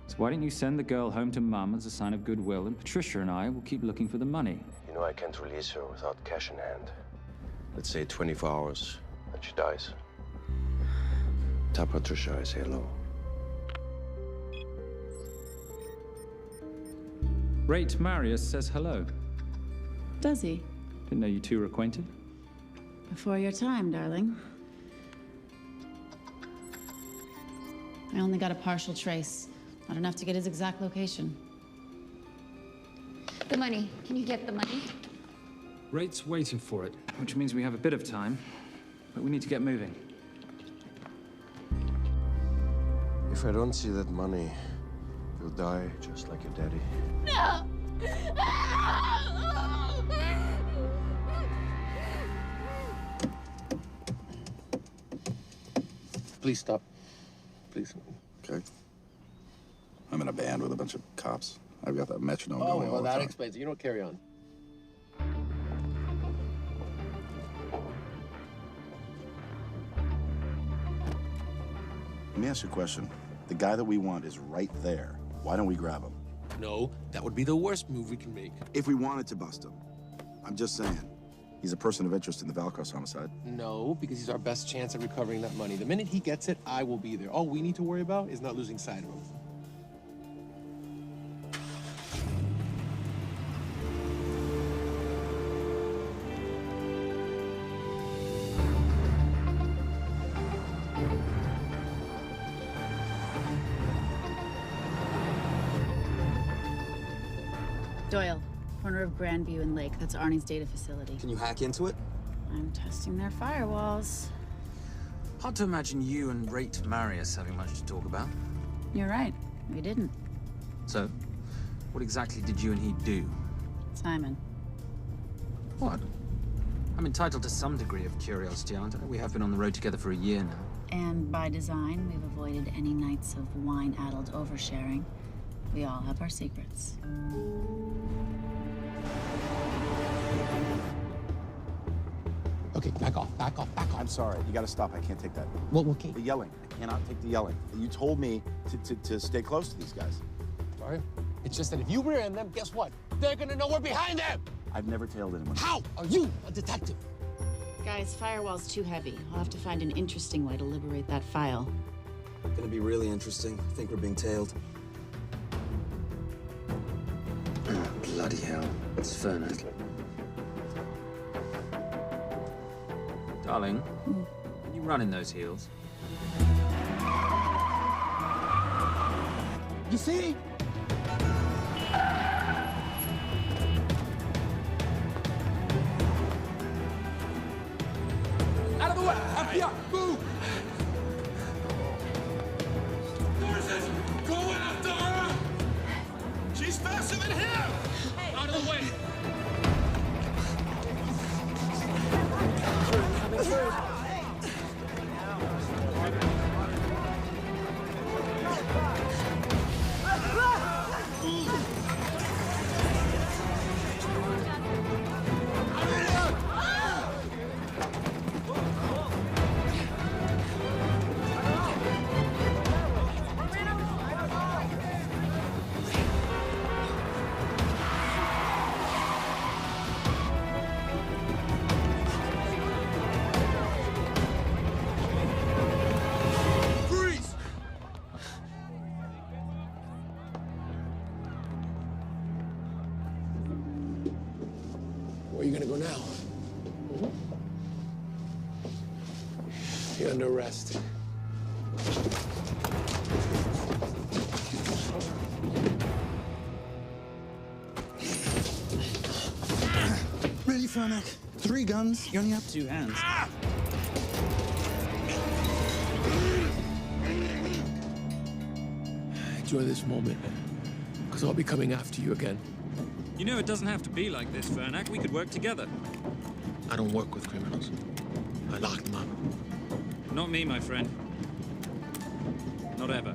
So why don't you send the girl home to Mum as a sign of goodwill, and Patricia and I will keep looking for the money. You know I can't release her without cash in hand. Let's say 24 hours, and she dies. Tell Patricia I say hello. Rate Marius says hello. Does he? Didn't know you two were acquainted. Before your time, darling. I only got a partial trace. Not enough to get his exact location. The money. Can you get the money? Rate's waiting for it, which means we have a bit of time, but we need to get moving. If I don't see that money, you'll die just like your daddy. No! Please stop. Please. Okay. I'm in a band with a bunch of cops. I've got that metronome going all well, the that time. explains it. You don't carry on. Let me ask you a question. The guy that we want is right there. Why don't we grab him? No, that would be the worst move we can make. If we wanted to bust him. I'm just saying. He's a person of interest in the Veilcross homicide. No, because he's our best chance at recovering that money. The minute he gets it, I will be there. All we need to worry about is not losing sight of him. Doyle, corner of Grandview and Lake. That's Arnie's data facility. Can you hack into it? I'm testing their firewalls. Hard to imagine you and Rate Marius having much to talk about. You're right. We didn't. So, what exactly did you and he do? Simon. What? I'm entitled to some degree of curiosity, aren't I? We have been on the road together for a year now. And by design, we've avoided any nights of wine-addled oversharing. We all have our secrets. Okay, back off, back off, back off. I'm sorry. You gotta stop. I can't take that. Well, okay. The yelling. I cannot take the yelling. You told me to stay close to these guys. Sorry? It's just that if you rear end them, guess what? They're gonna know we're behind them! I've never tailed anyone. How are you a detective? Guys, firewall's too heavy. I'll have to find an interesting way to liberate that file. Gonna be really interesting. I think we're being tailed. Bloody hell. It's Fernac. Darling, you running those heels? You see? Out of the way! Up here! Move! Go after her! She's faster than him! Out of the way! Coming through. Where are you gonna go now? You're under arrest. Ready, Fernac? 3 guns, you only have 2 hands. Enjoy this moment, because I'll be coming after you again. You know it doesn't have to be like this, Fernac. We could work together. I don't work with criminals. I lock them up. Not me, my friend. Not ever.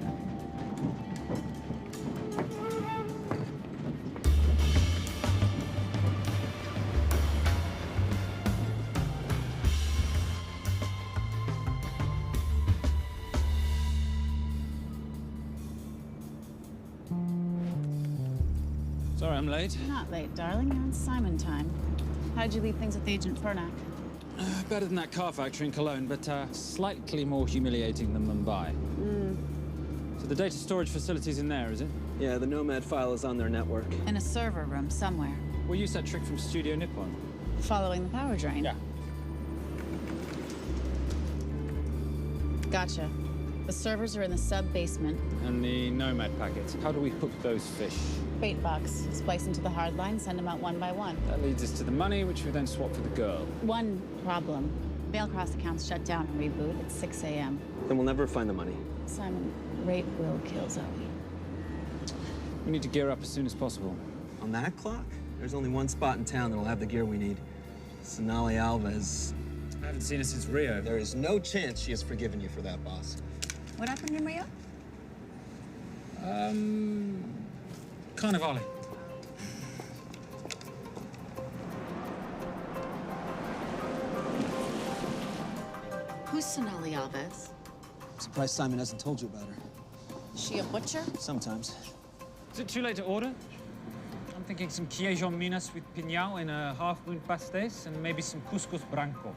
Sorry I'm late. You're not late, darling. You're on Simon time. How'd you leave things with Agent Fernac? Better than that car factory in Cologne, but slightly more humiliating than Mumbai. So the data storage facility's in there, is it? Yeah, the Nomad file is on their network. In a server room somewhere. We'll use that trick from Studio Nippon. Following the power drain? Yeah. Gotcha. The servers are in the sub-basement. And the Nomad packets. How do we hook those fish? Bait box. Splice into the hard line, send them out one by one. That leads us to the money, which we then swap for the girl. One problem. Mailcross accounts shut down and reboot at 6 a.m. Then we'll never find the money. Simon, rape will kill Zoe. We need to gear up as soon as possible. On that clock? There's only one spot in town that'll have the gear we need. Sonali Alves. I haven't seen her since Rio. There is no chance she has forgiven you for that, boss. What happened in Rio? Carnivale. Who's Sonali Alves? Surprised Simon hasn't told you about her. Is she a butcher? Sometimes. Is it too late to order? I'm thinking some queijo minas with piñao in a half-moon pastéis and maybe some couscous branco.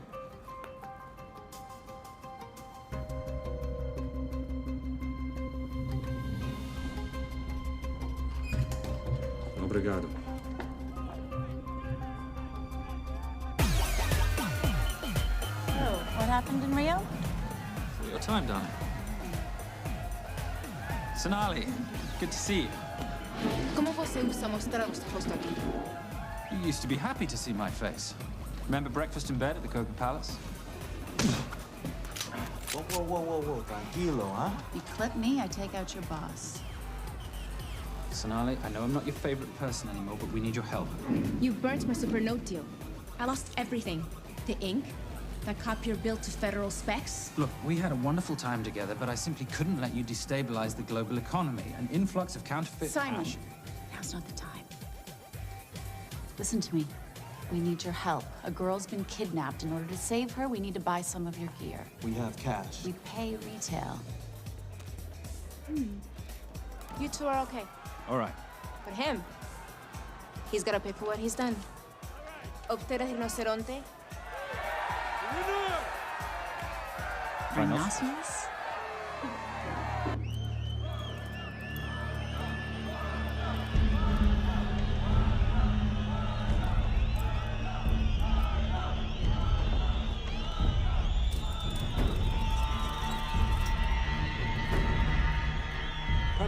Obrigado. Oh, what happened in Rio? For your time, darling. Sonali, good to see you. ¿Cómo você usa mostrar o rosto aqui? You used to be happy to see my face. Remember breakfast in bed at the Coca Palace? Whoa. Tranquilo, huh? You clip me, I take out your boss. Sonali, I know I'm not your favorite person anymore, but we need your help. You burnt my supernote deal. I lost everything. The ink, the copier built to federal specs. Look, we had a wonderful time together, but I simply couldn't let you destabilize the global economy. An influx of counterfeit Simon, cash. now's not the time. Listen to me. We need your help. A girl's been kidnapped. In order to save her, we need to buy some of your gear. We have cash. We pay retail. You two are okay. All right. But him, he's gotta pay for what he's done. Obtera rinoceronte. Rhinoceros?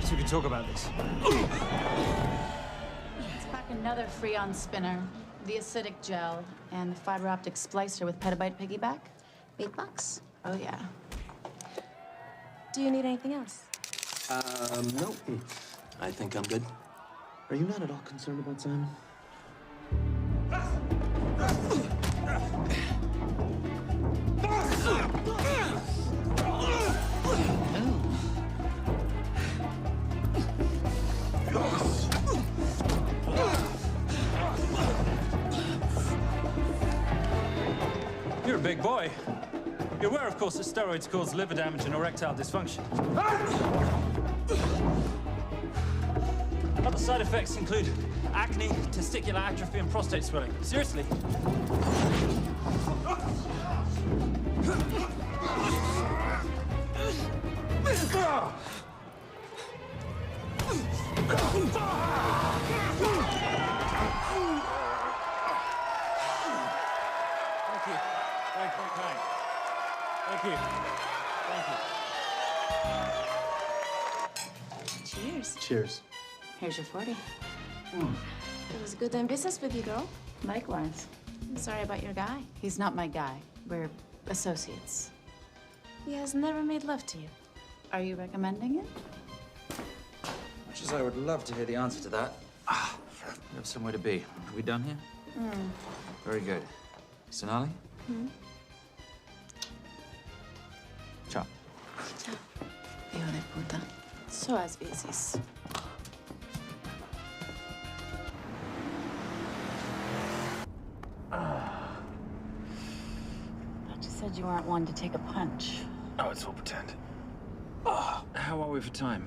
Perhaps we could talk about this. Let's pack another Freon spinner, the acidic gel, and the fiber optic splicer with petabyte piggyback. $8? Oh, yeah. Do you need anything else? No. I think I'm good. Are you not at all concerned about Simon? You're a big boy. You're aware, of course, that steroids cause liver damage and erectile dysfunction. Other side effects include acne, testicular atrophy, and prostate swelling. Seriously. Thank you. Thank you. Cheers. Cheers. Here's your 40. It was good doing business with you, girl. Likewise. I'm sorry about your guy. He's not my guy. We're associates. He has never made love to you. Are you recommending it? Much as I would love to hear the answer to that. We have somewhere to be. Are we done here? Very good. Sonali? Ciao. Ciao. Hijo de puta. So as veces. Thought you said you weren't one to take a punch. Oh, it's all pretend. How are we for time?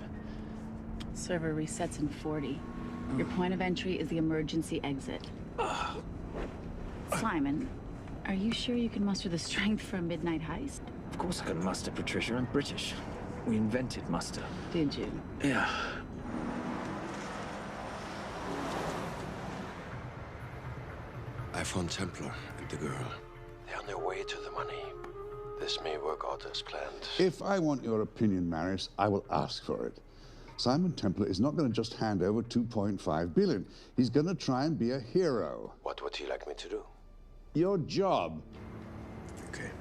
Server resets in 40. Your point of entry is the emergency exit. Simon, are you sure you can muster the strength for a midnight heist? Of course I can muster, Patricia. I'm British. We invented muster. Did you? Yeah. I found Templar and the girl. They're on their way to the money. This may work out as planned. If I want your opinion, Maris, I will ask for it. Simon Templar is not going to just hand over 2.5 billion. He's going to try and be a hero. What would he like me to do? Your job. Okay.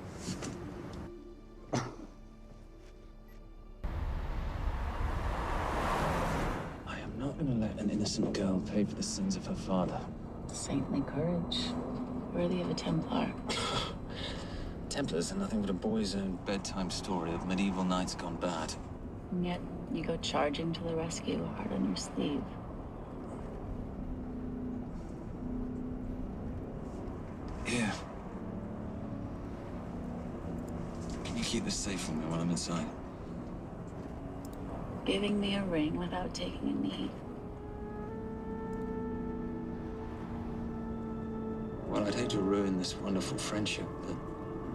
I am not going to let an innocent girl pay for the sins of her father. Saintly courage. Worthy of a Templar. Templars are nothing but a boy's own bedtime story of medieval knights gone bad. And yet, you go charging to the rescue, heart on your sleeve. Here. Can you keep this safe for me while I'm inside? Giving me a ring without taking a knee. Well, I'd hate to ruin this wonderful friendship that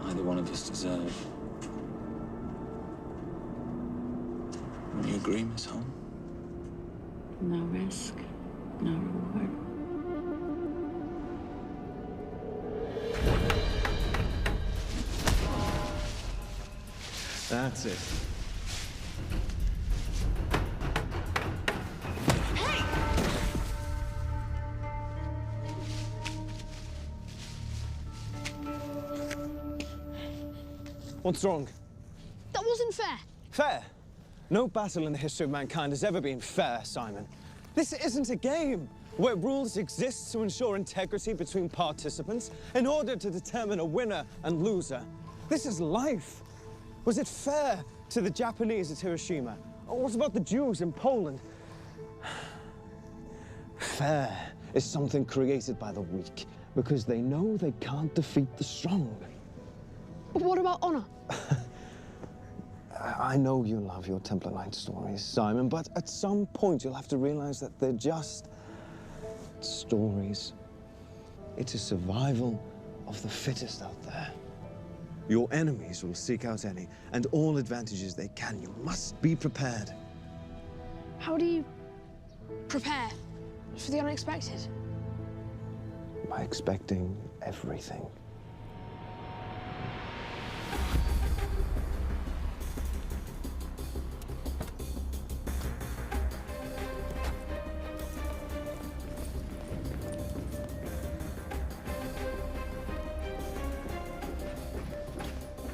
neither one of us deserve. Will you agree, Miss Holm? No risk, no reward. That's it. What's wrong? That wasn't fair. Fair? No battle in the history of mankind has ever been fair, Simon. This isn't a game where rules exist to ensure integrity between participants in order to determine a winner and loser. This is life. Was it fair to the Japanese at Hiroshima? Or what about the Jews in Poland? Fair is something created by the weak because they know they can't defeat the strong. But what about honor? I know you love your Templar Knight stories, Simon, but at some point you'll have to realize that they're just stories. It is survival of the fittest out there. Your enemies will seek out any and all advantages they can. You must be prepared. How do you prepare for the unexpected? By expecting everything.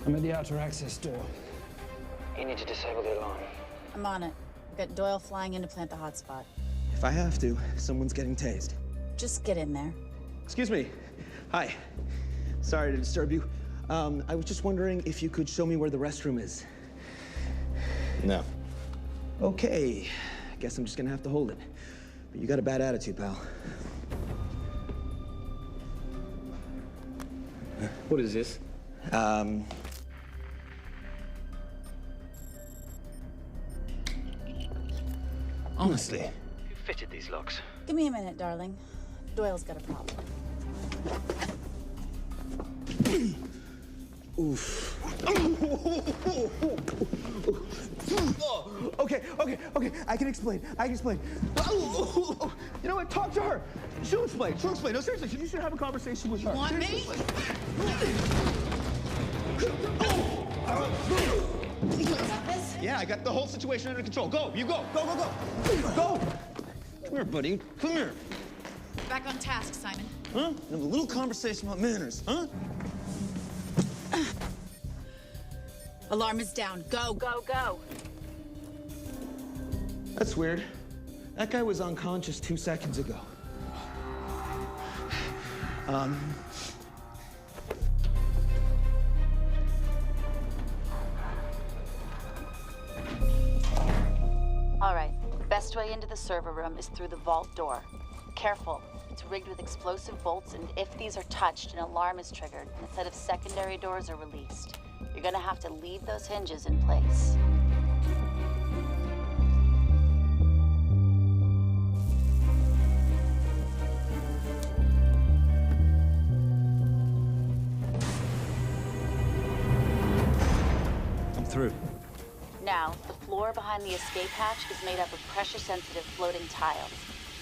I'm at the outer access door. You need to disable the alarm. I'm on it. We've got Doyle flying in to plant the hotspot. If I have to, someone's getting tased. Just get in there. Excuse me. Hi. Sorry to disturb you. I was just wondering if you could show me where the restroom is. No. Okay. Guess I'm just gonna have to hold it. But you got a bad attitude, pal. What is this? Honestly. Who fitted these locks? Give me a minute, darling. Doyle's got a problem. Oof. Okay. I can explain. You know what? Talk to her. She'll explain. No, seriously, you should have a conversation with her. You want me? Yeah, I got the whole situation under control. Go, you go. Go. Go. Come here, buddy. Come here. Back on task, Simon. Huh? Have a little conversation about manners, huh? Alarm is down. Go. That's weird. That guy was unconscious 2 seconds ago. All right. Best way into the server room is through the vault door. Careful. It's rigged with explosive bolts, and if these are touched, an alarm is triggered, and a set of secondary doors are released. You're gonna have to leave those hinges in place. I'm through. Now, the floor behind the escape hatch is made up of pressure-sensitive floating tiles.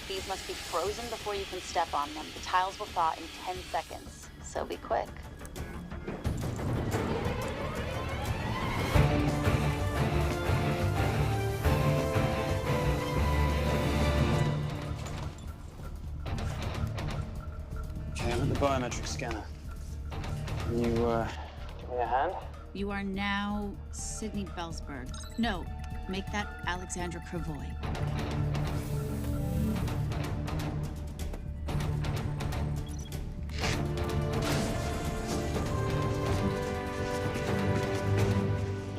These must be frozen before you can step on them. The tiles will thaw in 10 seconds, so be quick. Okay, I'm at the biometric scanner. Can you, give me a hand? You are now Sydney Bellsberg. No, make that Alexandra Cravoy.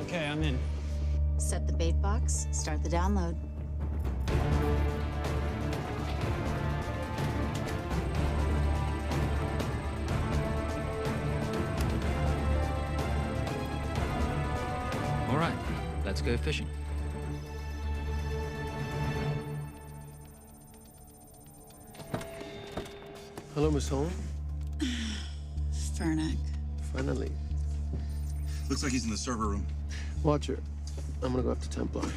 Okay, I'm in. Set the bait box, start the download. All right, let's go fishing. Hello, Miss Holm. Fernick. Finally. Looks like he's in the server room. Watcher, I'm gonna go after Templar.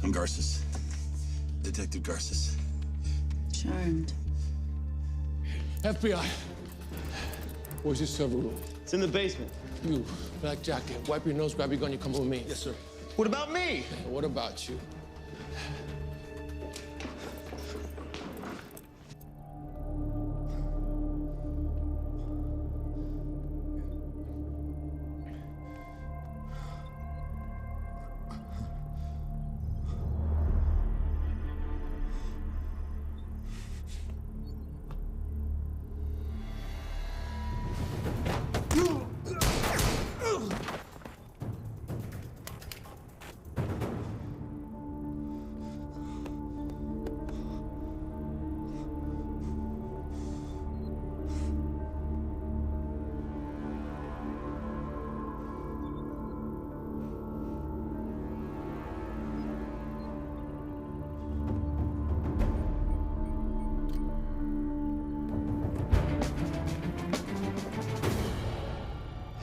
I'm Garces. Detective Garces. Charmed. FBI. Where's your server room? It's in the basement. You, black jacket, wipe your nose, grab your gun, you come with me. Yes, sir. What about me? What about you?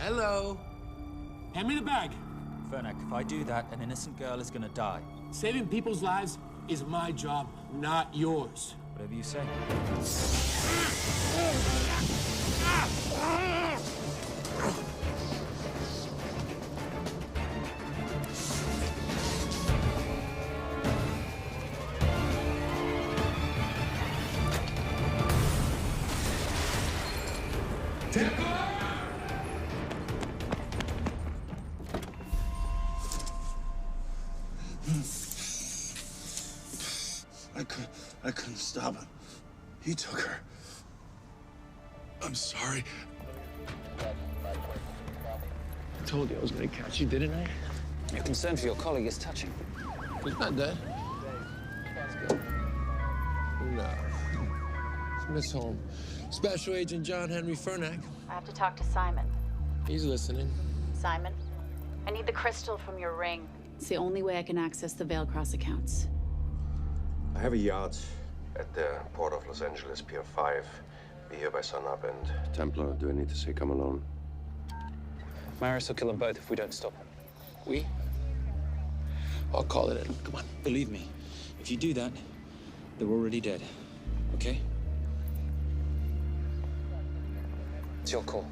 Hello. Hand me the bag. Fernick, if I do that, an innocent girl is gonna die. Saving people's lives is my job, not yours. Whatever you say. Stop. He took her. I'm sorry. I told you I was gonna catch you, didn't I? Your concern for your colleague is touching. He's not dead. No. It's Miss Holmes. Special Agent John Henry Fernack. I have to talk to Simon. He's listening. Simon, I need the crystal from your ring. It's the only way I can access the Veil Cross accounts. I have a yacht at the port of Los Angeles, Pier 5. Be here by sunup, and Templar, do I need to say come alone? Maris will kill them both if we don't stop him. We? I'll call it in. Come on. Believe me, if you do that, they're already dead. Okay? It's your call.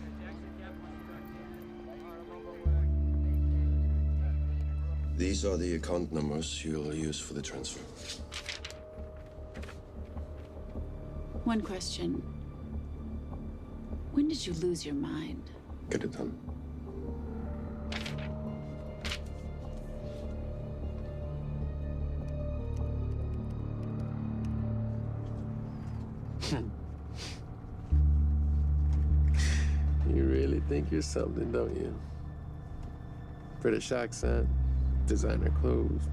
These are the account numbers you'll use for the transfer. One question. When did you lose your mind? Get it done. You really think you're something, don't you? British accent, designer clothes,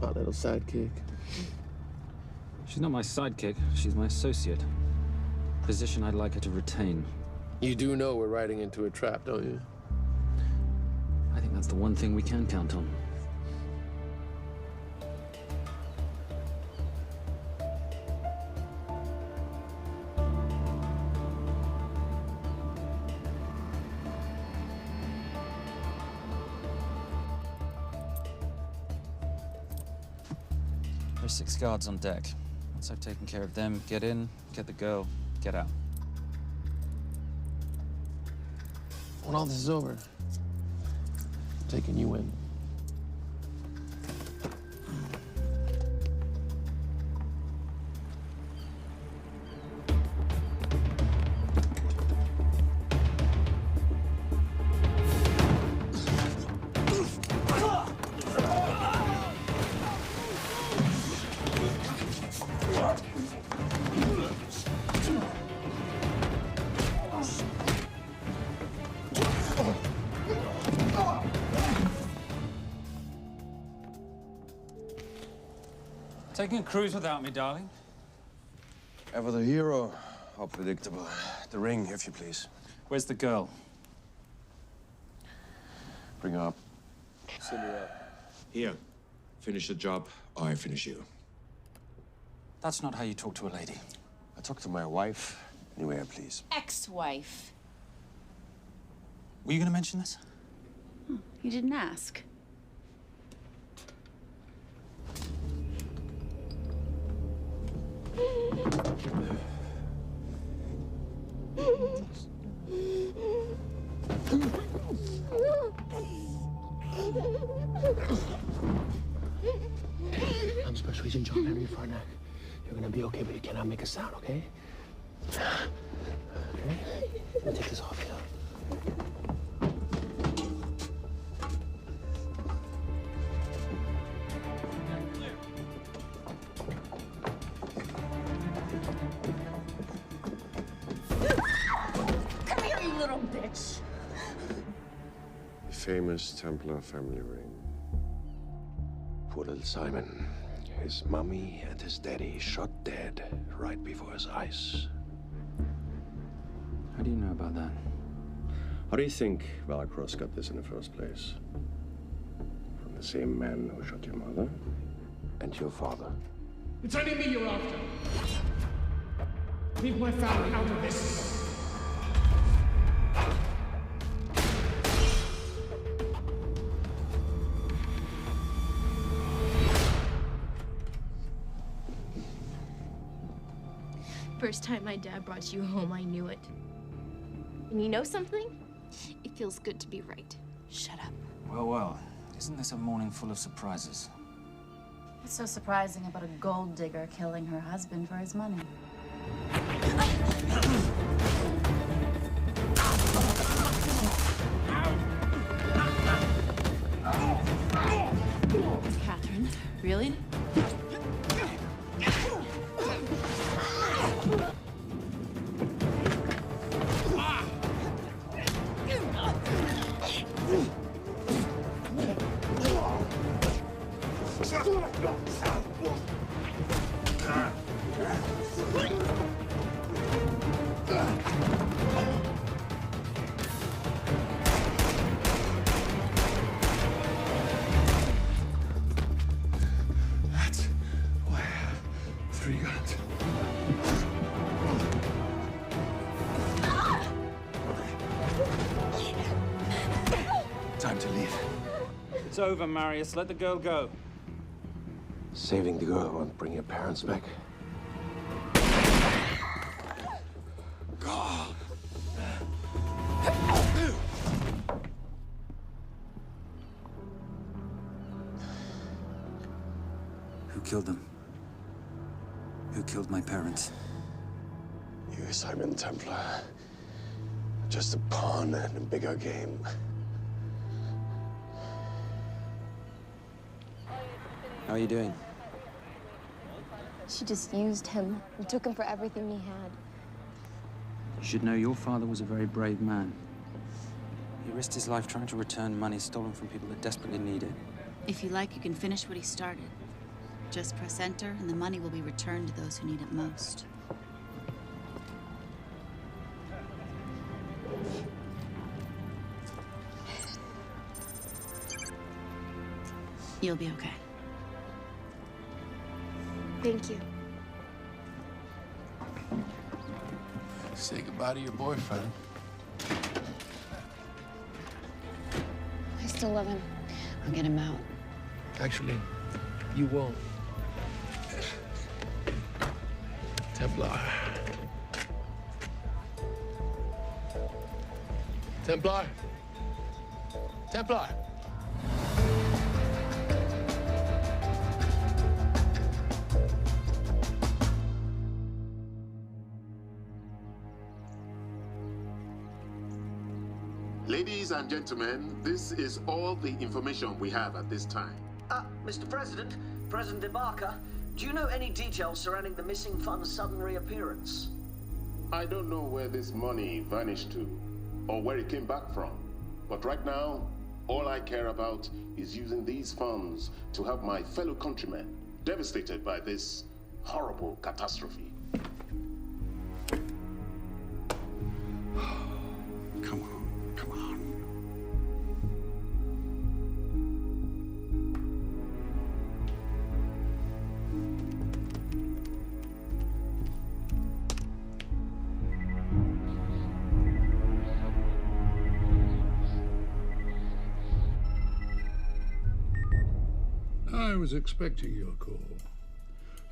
my little sidekick. She's not my sidekick. She's my associate. Position I'd like her to retain. You do know we're riding into a trap, don't you? I think that's the one thing we can count on. There's 6 guards on deck. Once I've taken care of them, get in, get the girl, get out. When all this is over, I'm taking you in. Taking a cruise without me, darling? Ever the hero? How predictable. The ring, if you please. Where's the girl? Bring her up. Send her up. Here. Finish the job, or I finish you. That's not how you talk to a lady. I talk to my wife anywhere, please. Ex-wife. Were you going to mention this? You didn't ask. I'm Special Agent John Henry Fernack. You're gonna be okay, but you cannot make a sound, okay? Okay? Let me take this off you. Come here, you little bitch. The famous Templar family ring. Poor little Simon. His mummy and his daddy shot dead right before his eyes. How do you know about that? How do you think Valacross got this in the first place? From the same man who shot your mother and your father. It's only me you're after. Leave my family out of this. First time my dad brought you home, I knew it. And you know something? It feels good to be right. Shut up. Well, well. Isn't this a morning full of surprises? What's so surprising about a gold digger killing her husband for his money? Catherine, really? to leave. It's over, Marius. Let the girl go. Saving the girl won't bring your parents back. God. Who killed them? Who killed my parents? You, Simon Templar. Just a pawn in a bigger game. How are you doing? She just used him and took him for everything he had. You should know your father was a very brave man. He risked his life trying to return money stolen from people that desperately need it. If you like, you can finish what he started. Just press enter, and the money will be returned to those who need it most. You'll be okay. Thank you. Say goodbye to your boyfriend. I still love him. I'll get him out. Actually, you won't. Templar. Templar. Templar. Ladies and gentlemen, this is all the information we have at this time. Mr. President, President Ibaka, do you know any details surrounding the missing fund's sudden reappearance? I don't know where this money vanished to, or where it came back from. But right now, all I care about is using these funds to help my fellow countrymen devastated by this horrible catastrophe. Come on, come on. I was expecting your call.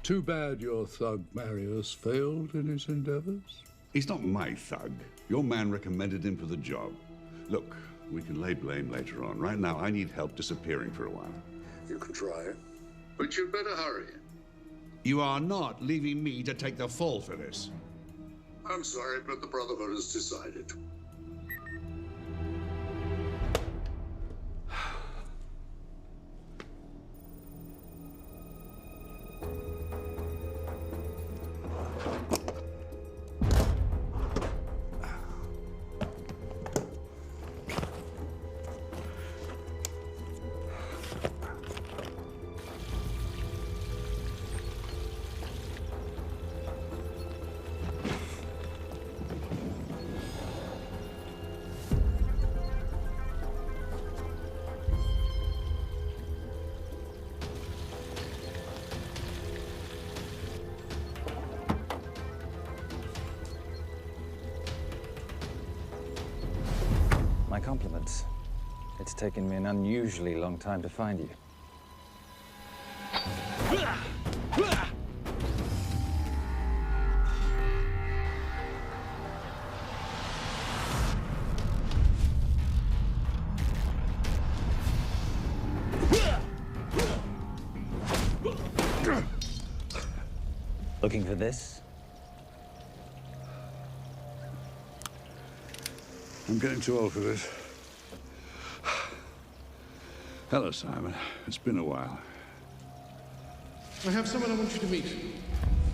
Too bad your thug Marius failed in his endeavors. He's not my thug. Your man recommended him for the job. Look, we can lay blame later on. Right now, I need help disappearing for a while. You can try it, but you'd better hurry. You are not leaving me to take the fall for this. I'm sorry, but the Brotherhood has decided. My compliments. It's taken me an unusually long time to find you. Looking for this? I'm getting too old for this. Hello, Simon. It's been a while. I have someone I want you to meet.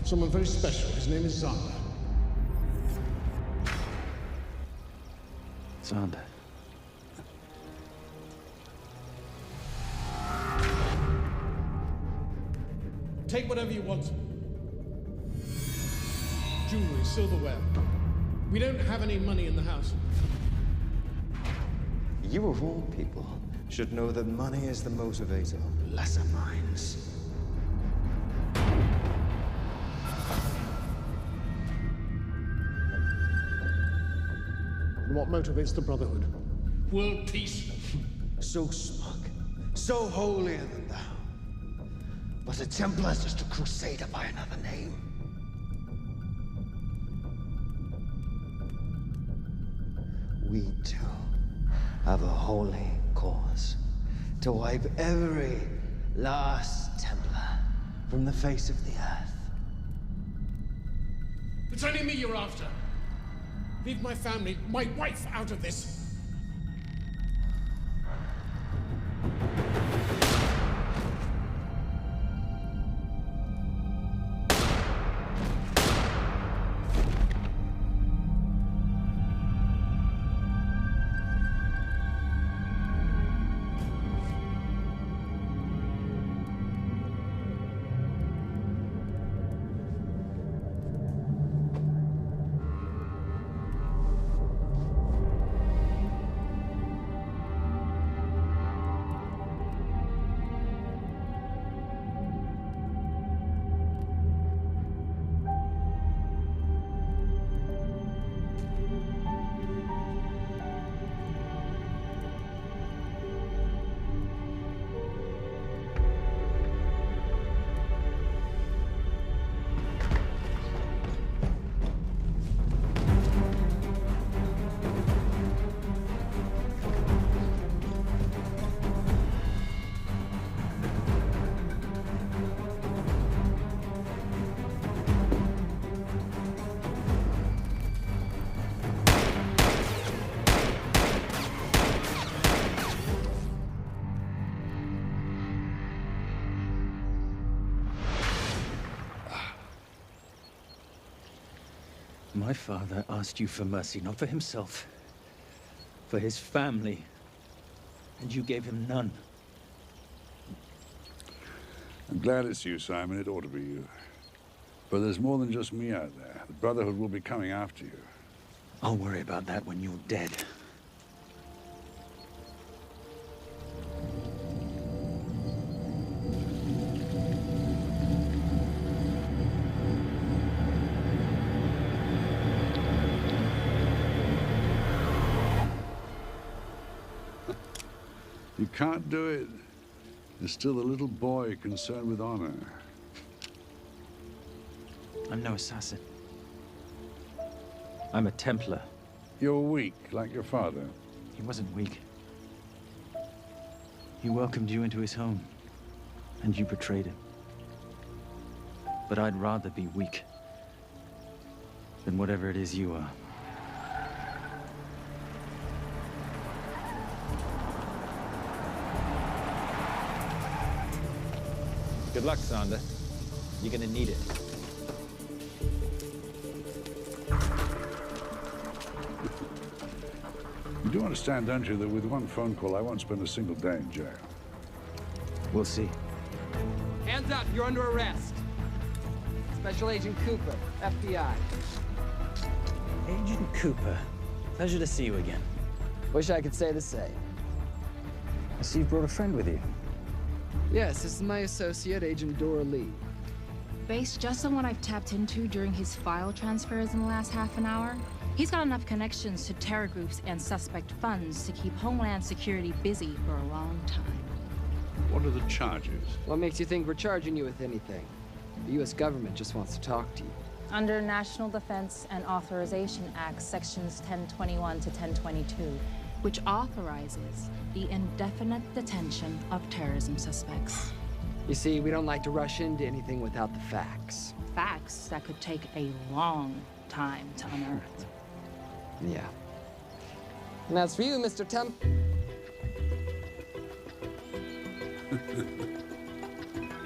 Someone very special. His name is Zander. Zander. Take whatever you want. Jewelry, silverware. We don't have any money in the house. You of all people should know that money is the motivator of lesser minds. And what motivates the Brotherhood? World peace. so smug, so holier than thou. But a Templar's just a crusader by another name. We too have a holy cause to wipe every last Templar from the face of the earth. It's only me you're after. Leave my family, my wife, out of this. My father asked you for mercy, not for himself, for his family, and you gave him none. I'm glad it's you, Simon. It ought to be you. But there's more than just me out there. The Brotherhood will be coming after you. I'll worry about that when you're dead. You can't do it. You're still a little boy concerned with honor. I'm no assassin. I'm a Templar. You're weak, like your father. He wasn't weak. He welcomed you into his home, and you betrayed him. But I'd rather be weak than whatever it is you are. Good luck, Sander. You're gonna need it. You do understand, don't you, that with one phone call, I won't spend a single day in jail. We'll see. Hands up, you're under arrest. Special Agent Cooper, FBI. Agent Cooper, pleasure to see you again. Wish I could say the same. I see you brought a friend with you. Yes, this is my associate, Agent Dora Lee. Based just on what I've tapped into during his file transfers in the last half an hour, he's got enough connections to terror groups and suspect funds to keep Homeland Security busy for a long time. What are the charges? What makes you think we're charging you with anything? The U.S. government just wants to talk to you. Under National Defense and Authorization Act, Sections 1021 to 1022, which authorizes the indefinite detention of terrorism suspects. You see, we don't like to rush into anything without the facts. Facts that could take a long time to unearth. Yeah. And as for you, Mr. Temp...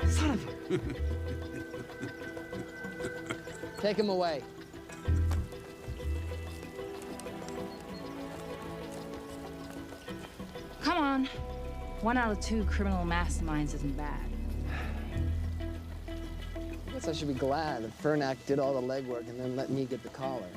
Son of a... Take him away. Come on. 1 out of 2 criminal masterminds isn't bad. I guess I should be glad that Fernak did all the legwork and then let me get the collar.